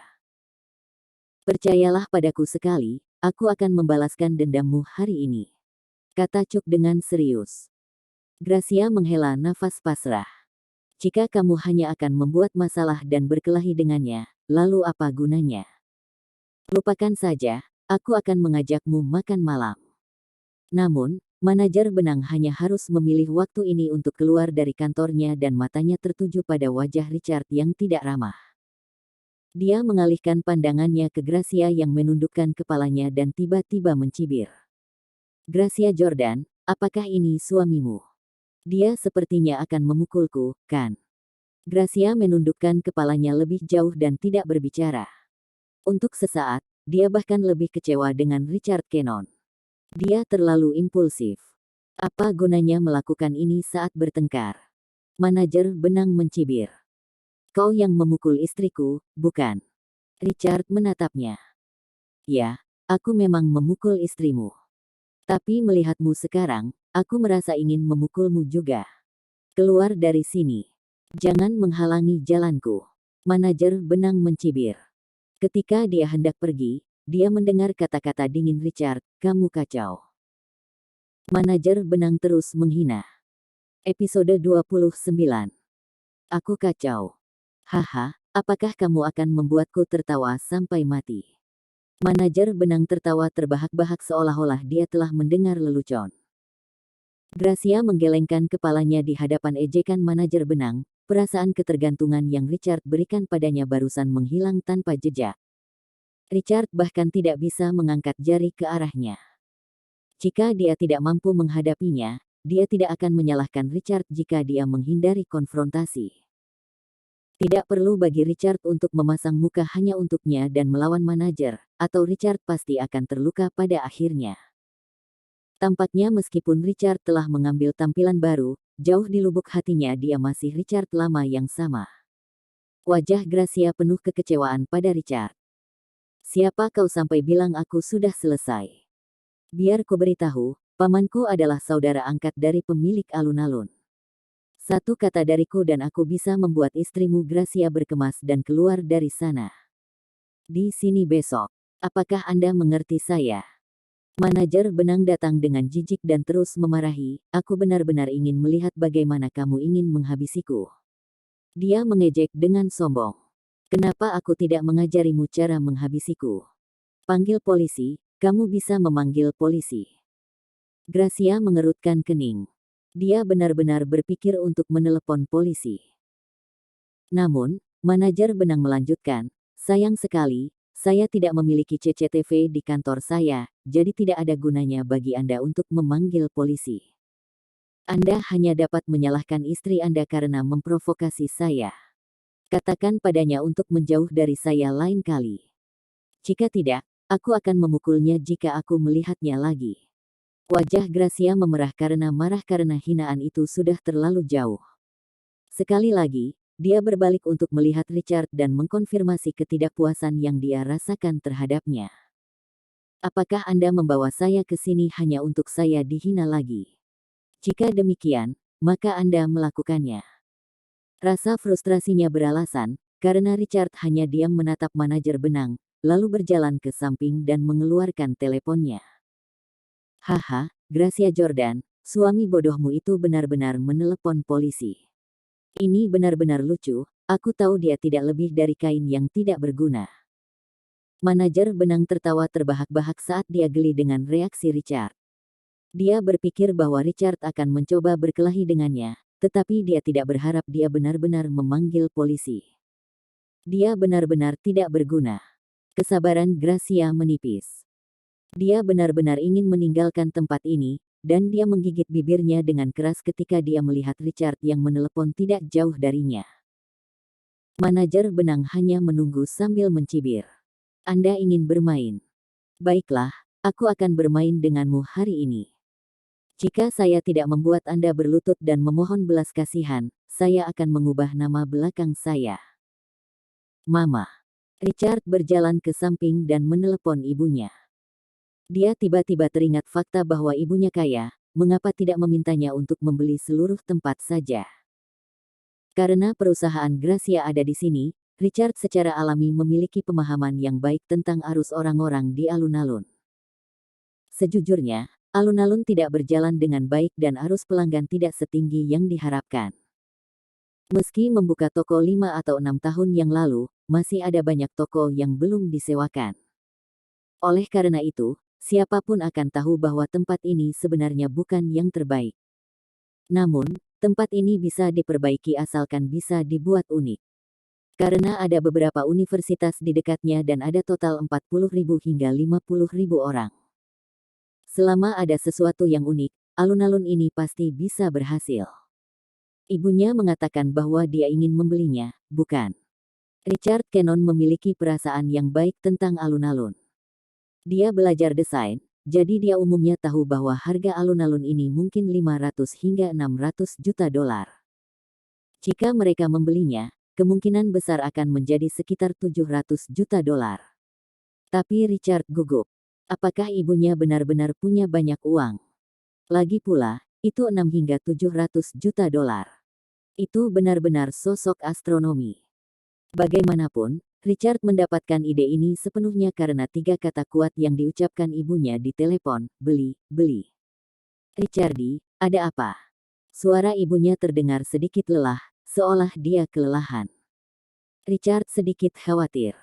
Percayalah padaku sekali, aku akan membalaskan dendammu hari ini, kata Chuck dengan serius. Gracia menghela nafas pasrah. Jika kamu hanya akan membuat masalah dan berkelahi dengannya, lalu apa gunanya? Lupakan saja, aku akan mengajakmu makan malam. Namun, manajer benang hanya harus memilih waktu ini untuk keluar dari kantornya dan matanya tertuju pada wajah Richard yang tidak ramah. Dia mengalihkan pandangannya ke Gracia yang menundukkan kepalanya dan tiba-tiba mencibir. Gracia Jordan, apakah ini suamimu? Dia sepertinya akan memukulku, kan? Gracia menundukkan kepalanya lebih jauh dan tidak berbicara. Untuk sesaat, dia bahkan lebih kecewa dengan Richard Cannon. Dia terlalu impulsif. Apa gunanya melakukan ini saat bertengkar? Manajer benang mencibir. Kau yang memukul istriku, bukan? Richard menatapnya. Ya, aku memang memukul istrimu. Tapi melihatmu sekarang, aku merasa ingin memukulmu juga. Keluar dari sini. Jangan menghalangi jalanku. Manajer benang mencibir. Ketika dia hendak pergi, dia mendengar kata-kata dingin Richard, "Kamu kacau." Manajer benang terus menghina. Episode 29. Aku kacau. Haha, apakah kamu akan membuatku tertawa sampai mati? Manajer benang tertawa terbahak-bahak seolah-olah dia telah mendengar lelucon. Gracia menggelengkan kepalanya di hadapan ejekan manajer benang, perasaan ketergantungan yang Richard berikan padanya barusan menghilang tanpa jejak. Richard bahkan tidak bisa mengangkat jari ke arahnya. Jika dia tidak mampu menghadapinya, dia tidak akan menyalahkan Richard jika dia menghindari konfrontasi. Tidak perlu bagi Richard untuk memasang muka hanya untuknya dan melawan manajer, atau Richard pasti akan terluka pada akhirnya. Tampaknya meskipun Richard telah mengambil tampilan baru, jauh di lubuk hatinya dia masih Richard lama yang sama. Wajah Gracia penuh kekecewaan pada Richard. "Siapa kau sampai bilang aku sudah selesai? Biar ku beritahu, pamanku adalah saudara angkat dari pemilik alun-alun. Satu kata dariku dan aku bisa membuat istrimu Gracia berkemas dan keluar dari sana. Di sini besok. Apakah Anda mengerti saya?" Manajer benang datang dengan jijik dan terus memarahi, "Aku benar-benar ingin melihat bagaimana kamu ingin menghabisiku." Dia mengejek dengan sombong. "Kenapa aku tidak mengajarimu cara menghabisiku? Panggil polisi, kamu bisa memanggil polisi." Gracia mengerutkan kening. Dia benar-benar berpikir untuk menelepon polisi. Namun, manajer benang melanjutkan, "Sayang sekali, saya tidak memiliki CCTV di kantor saya, jadi tidak ada gunanya bagi Anda untuk memanggil polisi. Anda hanya dapat menyalahkan istri Anda karena memprovokasi saya. Katakan padanya untuk menjauh dari saya lain kali. Jika tidak, aku akan memukulnya jika aku melihatnya lagi." Wajah Gracia memerah karena marah karena hinaan itu sudah terlalu jauh. Sekali lagi, dia berbalik untuk melihat Richard dan mengkonfirmasi ketidakpuasan yang dia rasakan terhadapnya. "Apakah Anda membawa saya ke sini hanya untuk saya dihina lagi? Jika demikian, maka Anda melakukannya." Rasa frustrasinya beralasan, karena Richard hanya diam menatap manajer benang, lalu berjalan ke samping dan mengeluarkan teleponnya. "Haha, Gracia Jordan, suami bodohmu itu benar-benar menelepon polisi. Ini benar-benar lucu, aku tahu dia tidak lebih dari kain yang tidak berguna." Manajer benang tertawa terbahak-bahak saat dia geli dengan reaksi Richard. Dia berpikir bahwa Richard akan mencoba berkelahi dengannya, tetapi dia tidak berharap dia benar-benar memanggil polisi. Dia benar-benar tidak berguna. Kesabaran Gracia menipis. Dia benar-benar ingin meninggalkan tempat ini, dan dia menggigit bibirnya dengan keras ketika dia melihat Richard yang menelepon tidak jauh darinya. Manajer benang hanya menunggu sambil mencibir. "Anda ingin bermain? Baiklah, aku akan bermain denganmu hari ini. Jika saya tidak membuat Anda berlutut dan memohon belas kasihan, saya akan mengubah nama belakang saya." "Mama." Richard berjalan ke samping dan menelepon ibunya. Dia tiba-tiba teringat fakta bahwa ibunya kaya, mengapa tidak memintanya untuk membeli seluruh tempat saja. Karena perusahaan Gracia ada di sini, Richard secara alami memiliki pemahaman yang baik tentang arus orang-orang di alun-alun. Sejujurnya, alun-alun tidak berjalan dengan baik dan arus pelanggan tidak setinggi yang diharapkan. Meski membuka toko 5 atau 6 tahun yang lalu, masih ada banyak toko yang belum disewakan. Oleh karena itu, siapapun akan tahu bahwa tempat ini sebenarnya bukan yang terbaik. Namun, tempat ini bisa diperbaiki asalkan bisa dibuat unik. Karena ada beberapa universitas di dekatnya dan ada total 40.000 hingga 50.000 orang. Selama ada sesuatu yang unik, alun-alun ini pasti bisa berhasil. Ibunya mengatakan bahwa dia ingin membelinya, bukan? Richard Cannon memiliki perasaan yang baik tentang alun-alun. Dia belajar desain, jadi dia umumnya tahu bahwa harga alun-alun ini mungkin 500 hingga 600 juta dolar. Jika mereka membelinya, kemungkinan besar akan menjadi sekitar 700 juta dolar. Tapi Richard gugup. Apakah ibunya benar-benar punya banyak uang? Lagi pula, itu 6 hingga 700 juta dolar. Itu benar-benar sosok astronomi. Bagaimanapun, Richard mendapatkan ide ini sepenuhnya karena 3 kata kuat yang diucapkan ibunya di telepon, beli, beli. "Richardi, ada apa?" Suara ibunya terdengar sedikit lelah, seolah dia kelelahan. Richard sedikit khawatir.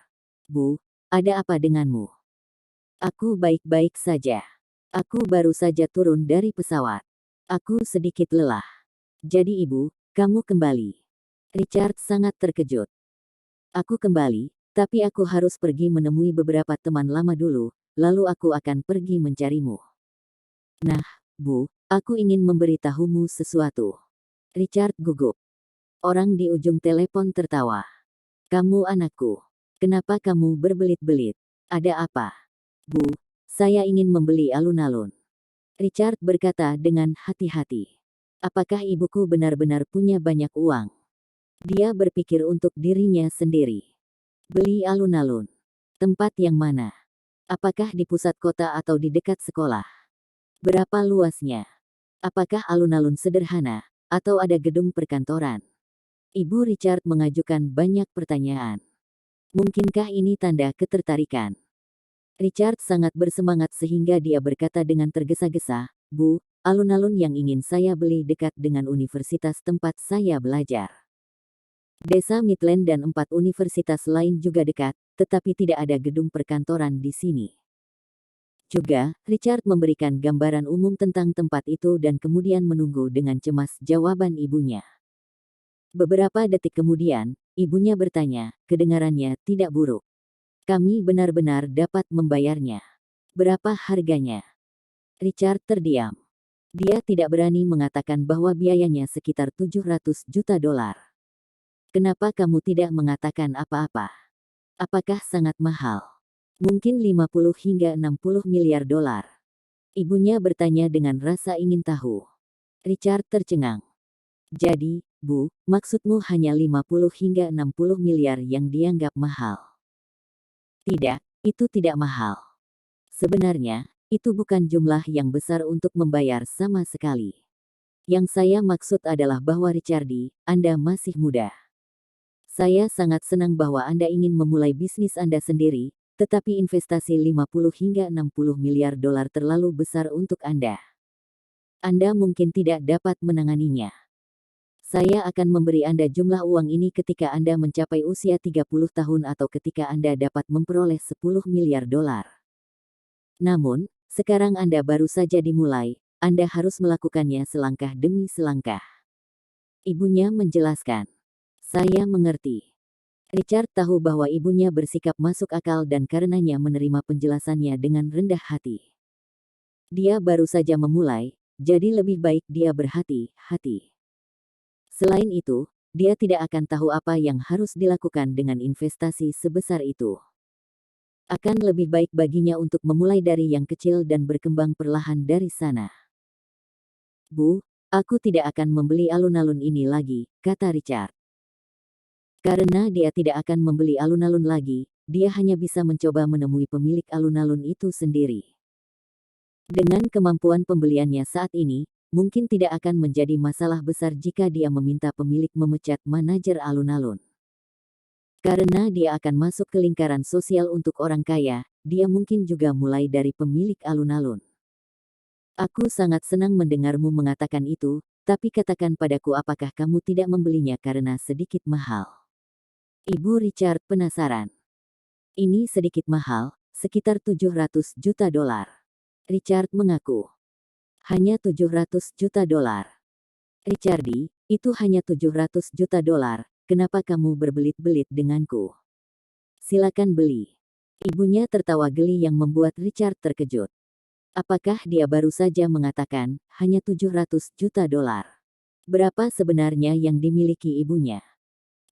"Bu, ada apa denganmu?" "Aku baik-baik saja. Aku baru saja turun dari pesawat. Aku sedikit lelah." "Jadi ibu, kamu kembali?" Richard sangat terkejut. "Aku kembali, tapi aku harus pergi menemui beberapa teman lama dulu, lalu aku akan pergi mencarimu." "Nah, Bu, aku ingin memberitahumu sesuatu." Richard gugup. Orang di ujung telepon tertawa. "Kamu anakku. Kenapa kamu berbelit-belit? Ada apa?" "Bu, saya ingin membeli alun-alun." Richard berkata dengan hati-hati. Apakah ibuku benar-benar punya banyak uang? Dia berpikir untuk dirinya sendiri. Beli alun-alun. Tempat yang mana? Apakah di pusat kota atau di dekat sekolah? Berapa luasnya? Apakah alun-alun sederhana, atau ada gedung perkantoran? Ibu Richard mengajukan banyak pertanyaan. Mungkinkah ini tanda ketertarikan? Richard sangat bersemangat sehingga dia berkata dengan tergesa-gesa, "Bu, alun-alun yang ingin saya beli dekat dengan universitas tempat saya belajar. Desa Midland dan 4 universitas lain juga dekat, tetapi tidak ada gedung perkantoran di sini." Juga, Richard memberikan gambaran umum tentang tempat itu dan kemudian menunggu dengan cemas jawaban ibunya. Beberapa detik kemudian, ibunya bertanya, kedengarannya tidak buruk. "Kami benar-benar dapat membayarnya. Berapa harganya?" Richard terdiam. Dia tidak berani mengatakan bahwa biayanya sekitar 700 juta dolar. "Kenapa kamu tidak mengatakan apa-apa? Apakah sangat mahal?" "Mungkin 50 hingga 60 miliar dolar." Ibunya bertanya dengan rasa ingin tahu. Richard tercengang. "Jadi, Bu, maksudmu hanya 50 hingga 60 miliar yang dianggap mahal?" "Tidak, itu tidak mahal. Sebenarnya, itu bukan jumlah yang besar untuk membayar sama sekali. Yang saya maksud adalah bahwa Richardi, Anda masih muda. Saya sangat senang bahwa Anda ingin memulai bisnis Anda sendiri, tetapi investasi 50 hingga 60 miliar dolar terlalu besar untuk Anda. Anda mungkin tidak dapat menanganinya. Saya akan memberi Anda jumlah uang ini ketika Anda mencapai usia 30 tahun atau ketika Anda dapat memperoleh 10 miliar dolar. Namun, sekarang Anda baru saja dimulai, Anda harus melakukannya selangkah demi selangkah." Ibunya menjelaskan. "Saya mengerti." Richard tahu bahwa ibunya bersikap masuk akal dan karenanya menerima penjelasannya dengan rendah hati. Dia baru saja memulai, jadi lebih baik dia berhati-hati. Selain itu, dia tidak akan tahu apa yang harus dilakukan dengan investasi sebesar itu. Akan lebih baik baginya untuk memulai dari yang kecil dan berkembang perlahan dari sana. "Bu, aku tidak akan membeli alun-alun ini lagi," kata Richard. Karena dia tidak akan membeli alun-alun lagi, dia hanya bisa mencoba menemui pemilik alun-alun itu sendiri. Dengan kemampuan pembeliannya saat ini, mungkin tidak akan menjadi masalah besar jika dia meminta pemilik memecat manajer alun-alun. Karena dia akan masuk ke lingkaran sosial untuk orang kaya, dia mungkin juga mulai dari pemilik alun-alun. "Aku sangat senang mendengarmu mengatakan itu, tapi katakan padaku apakah kamu tidak membelinya karena sedikit mahal?" Ibu Richard penasaran. "Ini sedikit mahal, sekitar 700 juta dolar." Richard mengaku. "Hanya 700 juta dolar. Richardi, itu hanya 700 juta dolar, kenapa kamu berbelit-belit denganku? Silakan beli." Ibunya tertawa geli yang membuat Richard terkejut. Apakah dia baru saja mengatakan, hanya 700 juta dolar? Berapa sebenarnya yang dimiliki ibunya?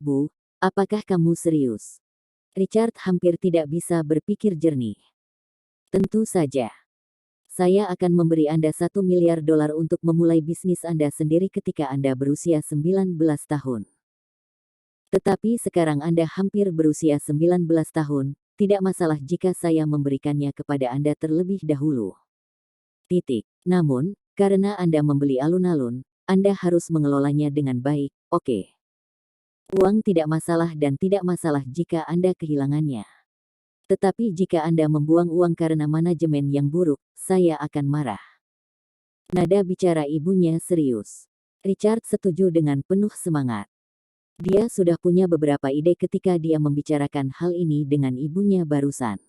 "Bu, apakah kamu serius?" Richard hampir tidak bisa berpikir jernih. "Tentu saja. Saya akan memberi Anda 1 miliar dolar untuk memulai bisnis Anda sendiri ketika Anda berusia 19 tahun. Tetapi sekarang Anda hampir berusia 19 tahun, tidak masalah jika saya memberikannya kepada Anda terlebih dahulu. Titik. Namun, karena Anda membeli alun-alun, Anda harus mengelolanya dengan baik, oke? Uang tidak masalah dan tidak masalah jika Anda kehilangannya. Tetapi jika Anda membuang uang karena manajemen yang buruk, saya akan marah. Nada bicara ibunya serius. Richard setuju dengan penuh semangat. Dia sudah punya beberapa ide ketika dia membicarakan hal ini dengan ibunya barusan.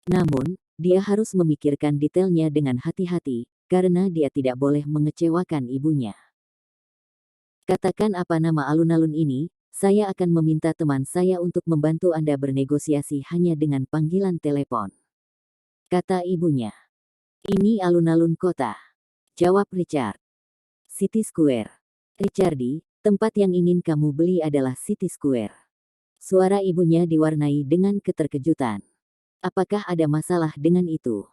Namun, dia harus memikirkan detailnya dengan hati-hati, karena dia tidak boleh mengecewakan ibunya. Katakan apa nama alun-alun ini, saya akan meminta teman saya untuk membantu Anda bernegosiasi hanya dengan panggilan telepon. Kata ibunya. Ini alun-alun kota. Jawab Richard. City Square. Richardi, tempat yang ingin kamu beli adalah City Square. Suara ibunya diwarnai dengan keterkejutan. Apakah ada masalah dengan itu?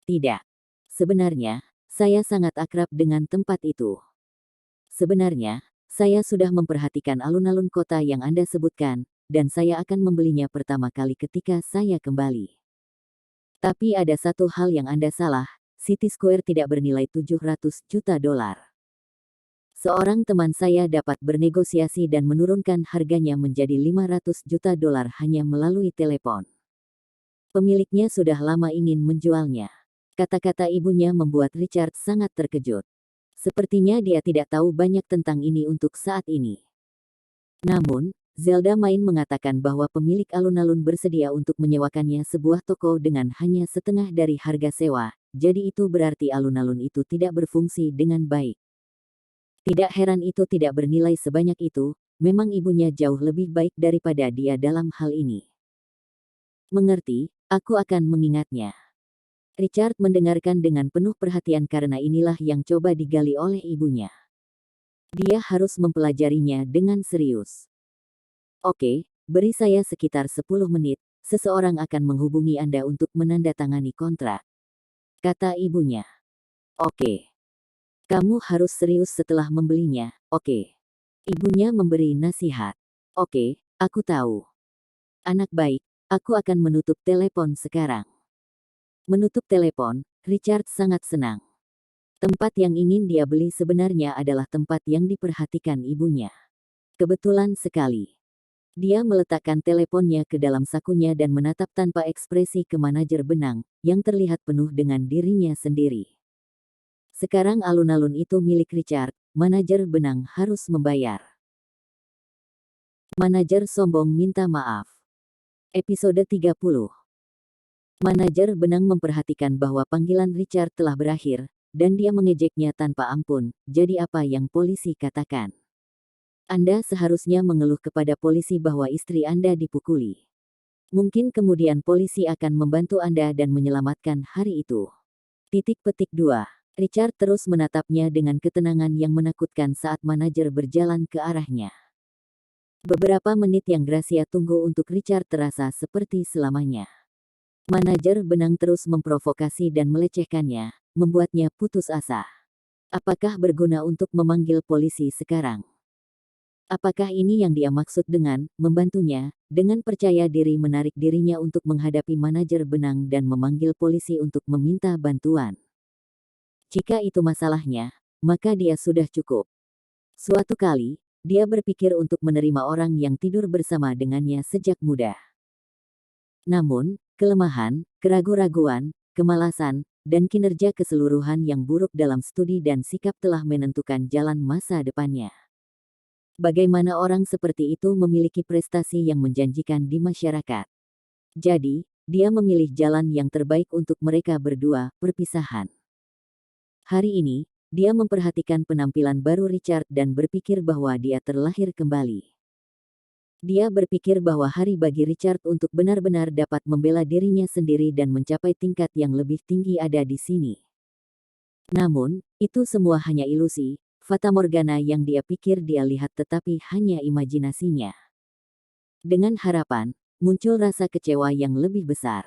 Tidak. Sebenarnya, saya sangat akrab dengan tempat itu. Sebenarnya, saya sudah memperhatikan alun-alun kota yang Anda sebutkan, dan saya akan membelinya pertama kali ketika saya kembali. Tapi ada satu hal yang Anda salah, City Square tidak bernilai 700 juta dolar. Seorang teman saya dapat bernegosiasi dan menurunkan harganya menjadi 500 juta dolar hanya melalui telepon. Pemiliknya sudah lama ingin menjualnya. Kata-kata ibunya membuat Richard sangat terkejut. Sepertinya dia tidak tahu banyak tentang ini untuk saat ini. Namun, Zelda Main mengatakan bahwa pemilik alun-alun bersedia untuk menyewakannya sebuah toko dengan hanya setengah dari harga sewa, jadi itu berarti alun-alun itu tidak berfungsi dengan baik. Tidak heran itu tidak bernilai sebanyak itu, memang ibunya jauh lebih baik daripada dia dalam hal ini. Mengerti, aku akan mengingatnya. Richard mendengarkan dengan penuh perhatian karena inilah yang coba digali oleh ibunya. Dia harus mempelajarinya dengan serius. Oke, beri saya sekitar 10 menit, seseorang akan menghubungi Anda untuk menandatangani kontrak. Kata ibunya. Oke. Kamu harus serius setelah membelinya, oke. Ibunya memberi nasihat. Oke, aku tahu. Anak baik, aku akan menutup telepon sekarang. Menutup telepon, Richard sangat senang. Tempat yang ingin dia beli sebenarnya adalah tempat yang diperhatikan ibunya. Kebetulan sekali. Dia meletakkan teleponnya ke dalam sakunya dan menatap tanpa ekspresi ke manajer benang, yang terlihat penuh dengan dirinya sendiri. Sekarang alun-alun itu milik Richard, manajer benang harus membayar. Manajer sombong minta maaf. Episode 30. Manajer benang memperhatikan bahwa panggilan Richard telah berakhir, dan dia mengejeknya tanpa ampun. Jadi apa yang polisi katakan? Anda seharusnya mengeluh kepada polisi bahwa istri Anda dipukuli. Mungkin kemudian polisi akan membantu Anda dan menyelamatkan hari itu. Titik petik 2. Richard terus menatapnya dengan ketenangan yang menakutkan saat manajer berjalan ke arahnya. Beberapa menit yang Gracia tunggu untuk Richard terasa seperti selamanya. Manajer benang terus memprovokasi dan melecehkannya, membuatnya putus asa. Apakah berguna untuk memanggil polisi sekarang? Apakah ini yang dia maksud dengan membantunya, dengan percaya diri menarik dirinya untuk menghadapi manajer benang dan memanggil polisi untuk meminta bantuan? Jika itu masalahnya, maka dia sudah cukup. Suatu kali, dia berpikir untuk menerima orang yang tidur bersama dengannya sejak muda. Namun, kelemahan, keraguan-raguan, kemalasan, dan kinerja keseluruhan yang buruk dalam studi dan sikap telah menentukan jalan masa depannya. Bagaimana orang seperti itu memiliki prestasi yang menjanjikan di masyarakat? Jadi, dia memilih jalan yang terbaik untuk mereka berdua, perpisahan. Hari ini, dia memperhatikan penampilan baru Richard dan berpikir bahwa dia terlahir kembali. Dia berpikir bahwa hari bagi Richard untuk benar-benar dapat membela dirinya sendiri dan mencapai tingkat yang lebih tinggi ada di sini. Namun, itu semua hanya ilusi, fatamorgana yang dia pikir dia lihat tetapi hanya imajinasinya. Dengan harapan, muncul rasa kecewa yang lebih besar.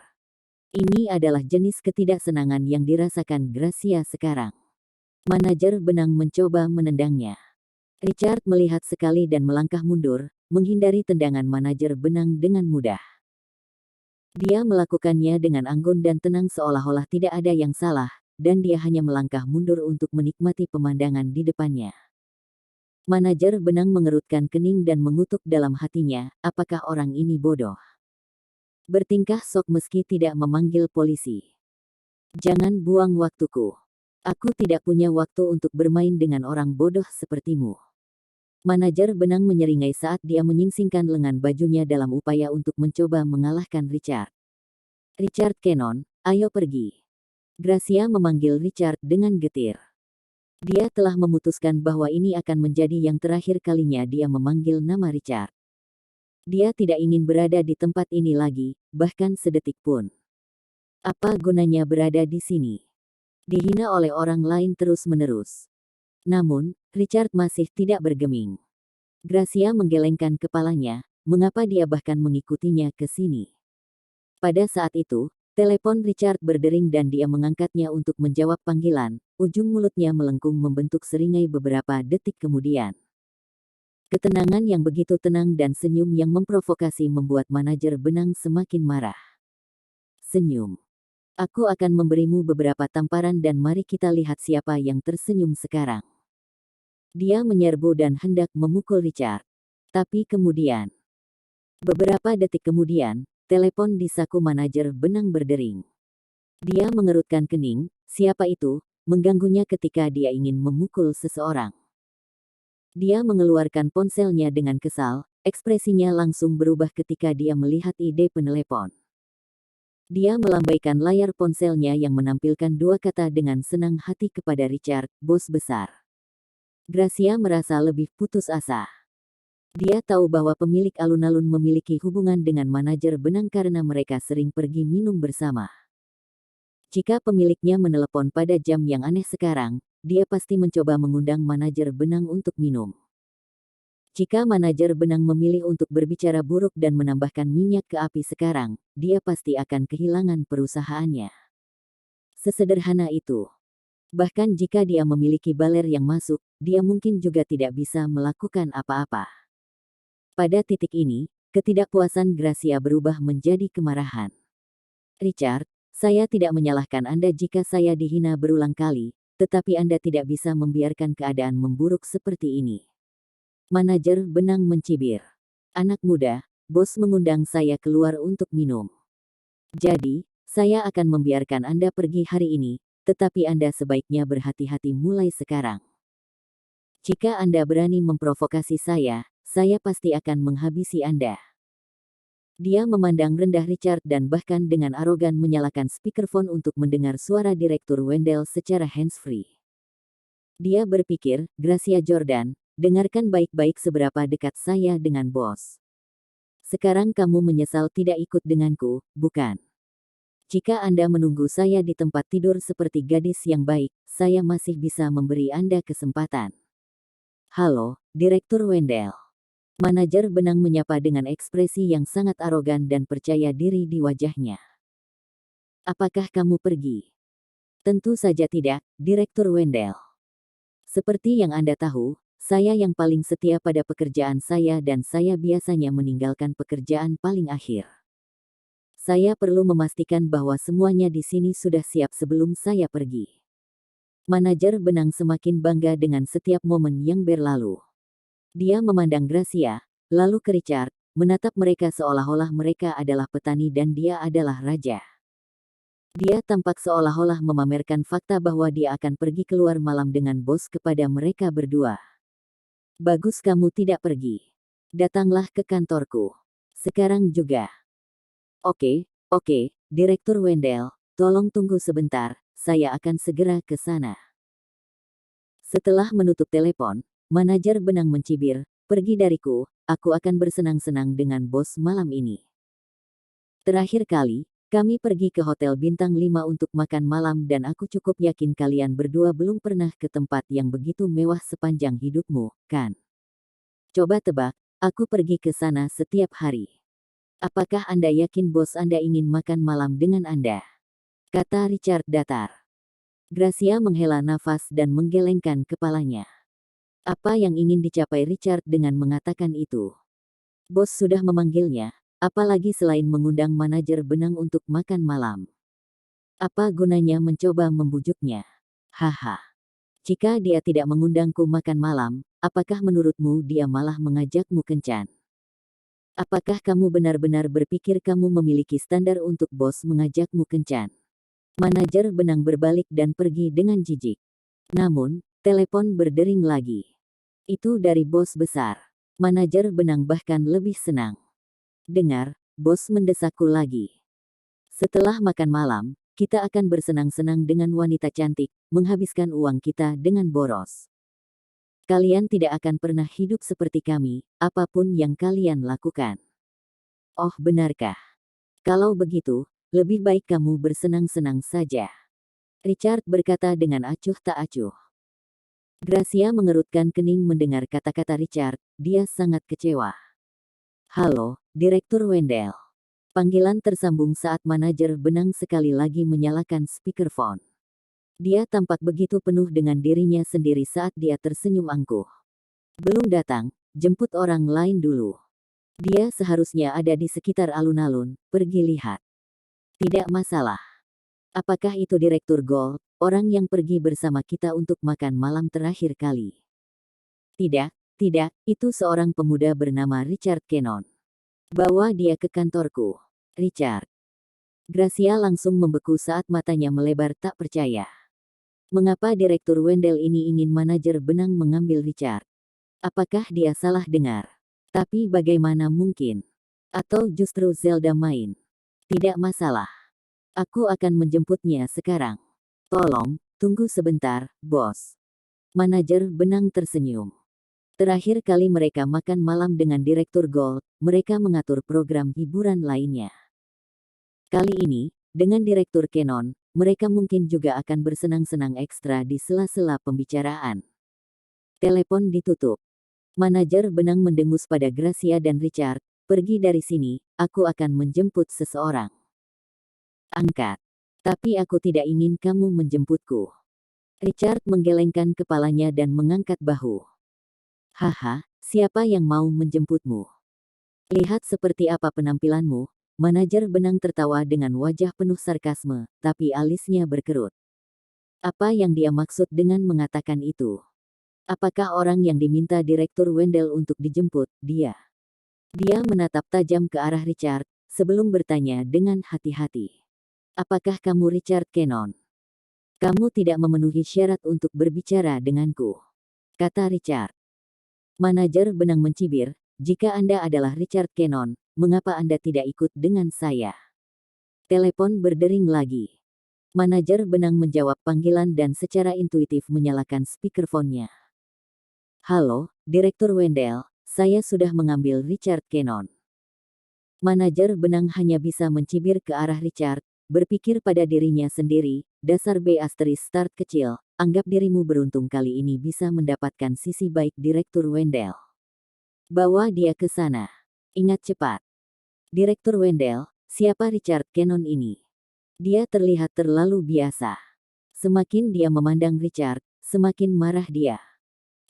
Ini adalah jenis ketidaksenangan yang dirasakan Gracia sekarang. Manajer benang mencoba menendangnya. Richard melihat sekali dan melangkah mundur, menghindari tendangan manajer benang dengan mudah. Dia melakukannya dengan anggun dan tenang seolah-olah tidak ada yang salah, dan dia hanya melangkah mundur untuk menikmati pemandangan di depannya. Manajer benang mengerutkan kening dan mengutuk dalam hatinya, apakah orang ini bodoh? Bertingkah sok meski tidak memanggil polisi. Jangan buang waktuku. Aku tidak punya waktu untuk bermain dengan orang bodoh sepertimu. Manajer benang menyeringai saat dia menyingsingkan lengan bajunya dalam upaya untuk mencoba mengalahkan Richard. Richard Cannon, ayo pergi. Gracia memanggil Richard dengan getir. Dia telah memutuskan bahwa ini akan menjadi yang terakhir kalinya dia memanggil nama Richard. Dia tidak ingin berada di tempat ini lagi, bahkan sedetik pun. Apa gunanya berada di sini? Dihina oleh orang lain terus-menerus. Namun, Richard masih tidak bergeming. Gracia menggelengkan kepalanya, mengapa dia bahkan mengikutinya ke sini. Pada saat itu, telepon Richard berdering dan dia mengangkatnya untuk menjawab panggilan. Ujung mulutnya melengkung membentuk seringai beberapa detik kemudian. Ketenangan yang begitu tenang dan senyum yang memprovokasi membuat manajer benang semakin marah. Senyum. Aku akan memberimu beberapa tamparan dan mari kita lihat siapa yang tersenyum sekarang. Dia menyerbu dan hendak memukul Richard. Tapi kemudian, beberapa detik kemudian, telepon di saku manajer benang berdering. Dia mengerutkan kening, siapa itu, mengganggunya ketika dia ingin memukul seseorang. Dia mengeluarkan ponselnya dengan kesal, ekspresinya langsung berubah ketika dia melihat ide penelepon. Dia melambaikan layar ponselnya yang menampilkan dua kata dengan senang hati kepada Richard, bos besar. Gracia merasa lebih putus asa. Dia tahu bahwa pemilik alun-alun memiliki hubungan dengan manajer benang karena mereka sering pergi minum bersama. Jika pemiliknya menelepon pada jam yang aneh sekarang, dia pasti mencoba mengundang manajer benang untuk minum. Jika manajer benang memilih untuk berbicara buruk dan menambahkan minyak ke api sekarang, dia pasti akan kehilangan perusahaannya. Sesederhana itu. Bahkan jika dia memiliki baler yang masuk, dia mungkin juga tidak bisa melakukan apa-apa. Pada titik ini, ketidakpuasan Gracia berubah menjadi kemarahan. Richard, saya tidak menyalahkan Anda jika saya dihina berulang kali, tetapi Anda tidak bisa membiarkan keadaan memburuk seperti ini. Manajer benang mencibir. Anak muda, bos mengundang saya keluar untuk minum. Jadi, saya akan membiarkan Anda pergi hari ini, tetapi Anda sebaiknya berhati-hati mulai sekarang. Jika Anda berani memprovokasi saya pasti akan menghabisi Anda. Dia memandang rendah Richard dan bahkan dengan arogan menyalakan speakerphone untuk mendengar suara Direktur Wendell secara handsfree. Dia berpikir, Gracia Jordan, dengarkan baik-baik seberapa dekat saya dengan bos. Sekarang kamu menyesal tidak ikut denganku, bukan? Jika Anda menunggu saya di tempat tidur seperti gadis yang baik, saya masih bisa memberi Anda kesempatan. Halo, Direktur Wendell. Manajer benang menyapa dengan ekspresi yang sangat arogan dan percaya diri di wajahnya. Apakah kamu pergi? Tentu saja tidak, Direktur Wendell. Seperti yang Anda tahu, saya yang paling setia pada pekerjaan saya dan saya biasanya meninggalkan pekerjaan paling akhir. Saya perlu memastikan bahwa semuanya di sini sudah siap sebelum saya pergi. Manajer benang semakin bangga dengan setiap momen yang berlalu. Dia memandang Gracia, lalu ke Richard, menatap mereka seolah-olah mereka adalah petani dan dia adalah raja. Dia tampak seolah-olah memamerkan fakta bahwa dia akan pergi keluar malam dengan bos kepada mereka berdua. Bagus kamu tidak pergi. Datanglah ke kantorku. Sekarang juga. Oke, Direktur Wendell, tolong tunggu sebentar, saya akan segera ke sana. Setelah menutup telepon, manajer benang mencibir, pergi dariku, aku akan bersenang-senang dengan bos malam ini. Terakhir kali, kami pergi ke Hotel Bintang 5 untuk makan malam dan aku cukup yakin kalian berdua belum pernah ke tempat yang begitu mewah sepanjang hidupmu, kan? Coba tebak, aku pergi ke sana setiap hari. Apakah Anda yakin bos Anda ingin makan malam dengan Anda? Kata Richard datar. Gracia menghela nafas dan menggelengkan kepalanya. Apa yang ingin dicapai Richard dengan mengatakan itu? Bos sudah memanggilnya, apalagi selain mengundang manajer benang untuk makan malam. Apa gunanya mencoba membujuknya? Haha. Jika dia tidak mengundangku makan malam, apakah menurutmu dia malah mengajakmu kencan? Apakah kamu benar-benar berpikir kamu memiliki standar untuk bos mengajakmu kencan? Manajer benang berbalik dan pergi dengan jijik. Namun, telepon berdering lagi. Itu dari bos besar. Manajer benang bahkan lebih senang. Dengar, bos mendesakku lagi. Setelah makan malam, kita akan bersenang-senang dengan wanita cantik, menghabiskan uang kita dengan boros. Kalian tidak akan pernah hidup seperti kami, apapun yang kalian lakukan. Oh, benarkah? Kalau begitu, lebih baik kamu bersenang-senang saja. Richard berkata dengan acuh tak acuh. Gracia mengerutkan kening mendengar kata-kata Richard, dia sangat kecewa. Halo, Direktur Wendell. Panggilan tersambung saat manajer benang sekali lagi menyalakan speakerphone. Dia tampak begitu penuh dengan dirinya sendiri saat dia tersenyum angkuh. Belum datang, jemput orang lain dulu. Dia seharusnya ada di sekitar alun-alun, pergi lihat. Tidak masalah. Apakah itu Direktur Gold, orang yang pergi bersama kita untuk makan malam terakhir kali? Tidak, tidak, itu seorang pemuda bernama Richard Cannon. Bawa dia ke kantorku. Richard. Gracia langsung membeku saat matanya melebar tak percaya. Mengapa Direktur Wendell ini ingin manajer benang mengambil Richard? Apakah dia salah dengar? Tapi bagaimana mungkin? Atau justru Zelda main? Tidak masalah. Aku akan menjemputnya sekarang. Tolong, tunggu sebentar, bos. Manajer benang tersenyum. Terakhir kali mereka makan malam dengan Direktur Gold, mereka mengatur program hiburan lainnya. Kali ini, dengan Direktur Cannon, mereka mungkin juga akan bersenang-senang ekstra di sela-sela pembicaraan. Telepon ditutup. Manajer benang mendengus pada Gracia dan Richard, pergi dari sini, aku akan menjemput seseorang. Angkat. Tapi aku tidak ingin kamu menjemputku. Richard menggelengkan kepalanya dan mengangkat bahu. Haha, siapa yang mau menjemputmu? Lihat seperti apa penampilanmu. Manajer benang tertawa dengan wajah penuh sarkasme, tapi alisnya berkerut. Apa yang dia maksud dengan mengatakan itu? Apakah orang yang diminta Direktur Wendell untuk dijemput, dia? Dia menatap tajam ke arah Richard, sebelum bertanya dengan hati-hati. Apakah kamu Richard Cannon? Kamu tidak memenuhi syarat untuk berbicara denganku, kata Richard. Manajer benang mencibir, jika Anda adalah Richard Cannon, mengapa Anda tidak ikut dengan saya? Telepon berdering lagi. Manajer benang menjawab panggilan dan secara intuitif menyalakan speakerphone-nya. Halo, Direktur Wendell, saya sudah mengambil Richard Cannon. Manajer benang hanya bisa mencibir ke arah Richard, berpikir pada dirinya sendiri, dasar B** start kecil, anggap dirimu beruntung kali ini bisa mendapatkan sisi baik Direktur Wendell. Bawa dia ke sana. Ingat cepat. Direktur Wendell, siapa Richard Cannon ini? Dia terlihat terlalu biasa. Semakin dia memandang Richard, semakin marah dia.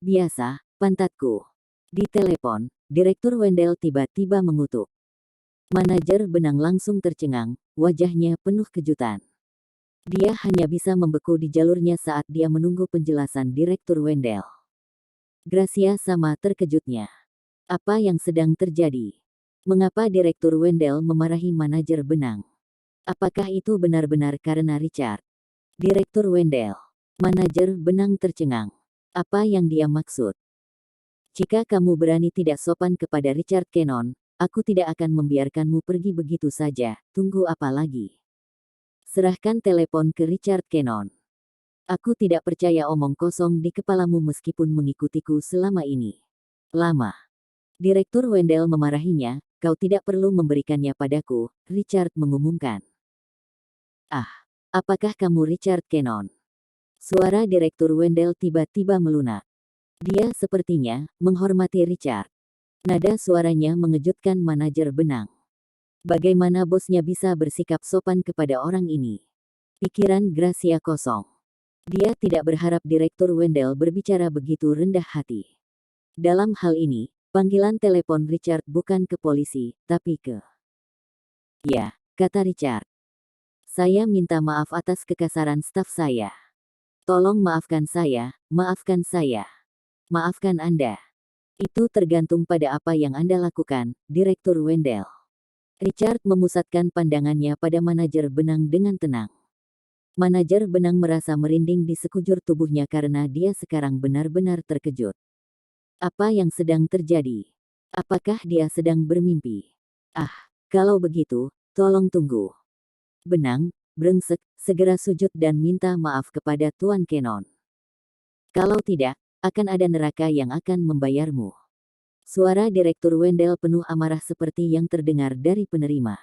Biasa, pantatku. Di telepon, Direktur Wendell tiba-tiba mengutuk. Manajer benang langsung tercengang, wajahnya penuh kejutan. Dia hanya bisa membeku di jalurnya saat dia menunggu penjelasan Direktur Wendell. Gracia sama terkejutnya. Apa yang sedang terjadi? Mengapa Direktur Wendell memarahi manajer benang? Apakah itu benar-benar karena Richard? Direktur Wendell. Manajer benang tercengang. Apa yang dia maksud? Jika kamu berani tidak sopan kepada Richard Cannon, aku tidak akan membiarkanmu pergi begitu saja, tunggu apa lagi? Serahkan telepon ke Richard Cannon. Aku tidak percaya omong kosong di kepalamu meskipun mengikutiku selama ini. Lama. Direktur Wendell memarahinya, kau tidak perlu memberikannya padaku, Richard mengumumkan. Ah, apakah kamu Richard Cannon? Suara Direktur Wendell tiba-tiba melunak. Dia sepertinya menghormati Richard. Nada suaranya mengejutkan manajer benang. Bagaimana bosnya bisa bersikap sopan kepada orang ini? Pikiran Gracia kosong. Dia tidak berharap Direktur Wendell berbicara begitu rendah hati. Dalam hal ini, panggilan telepon Richard bukan ke polisi, tapi ke... Ya, kata Richard. Saya minta maaf atas kekasaran staf saya. Tolong maafkan saya, maafkan saya. Maafkan Anda. Itu tergantung pada apa yang Anda lakukan, Direktur Wendell. Richard memusatkan pandangannya pada manajer benang dengan tenang. Manajer benang merasa merinding di sekujur tubuhnya karena dia sekarang benar-benar terkejut. Apa yang sedang terjadi? Apakah dia sedang bermimpi? Ah, kalau begitu, tolong tunggu. Benang, brengsek, segera sujud dan minta maaf kepada Tuan Kenon. Kalau tidak, akan ada neraka yang akan membayarmu. Suara Direktur Wendell penuh amarah seperti yang terdengar dari penerima.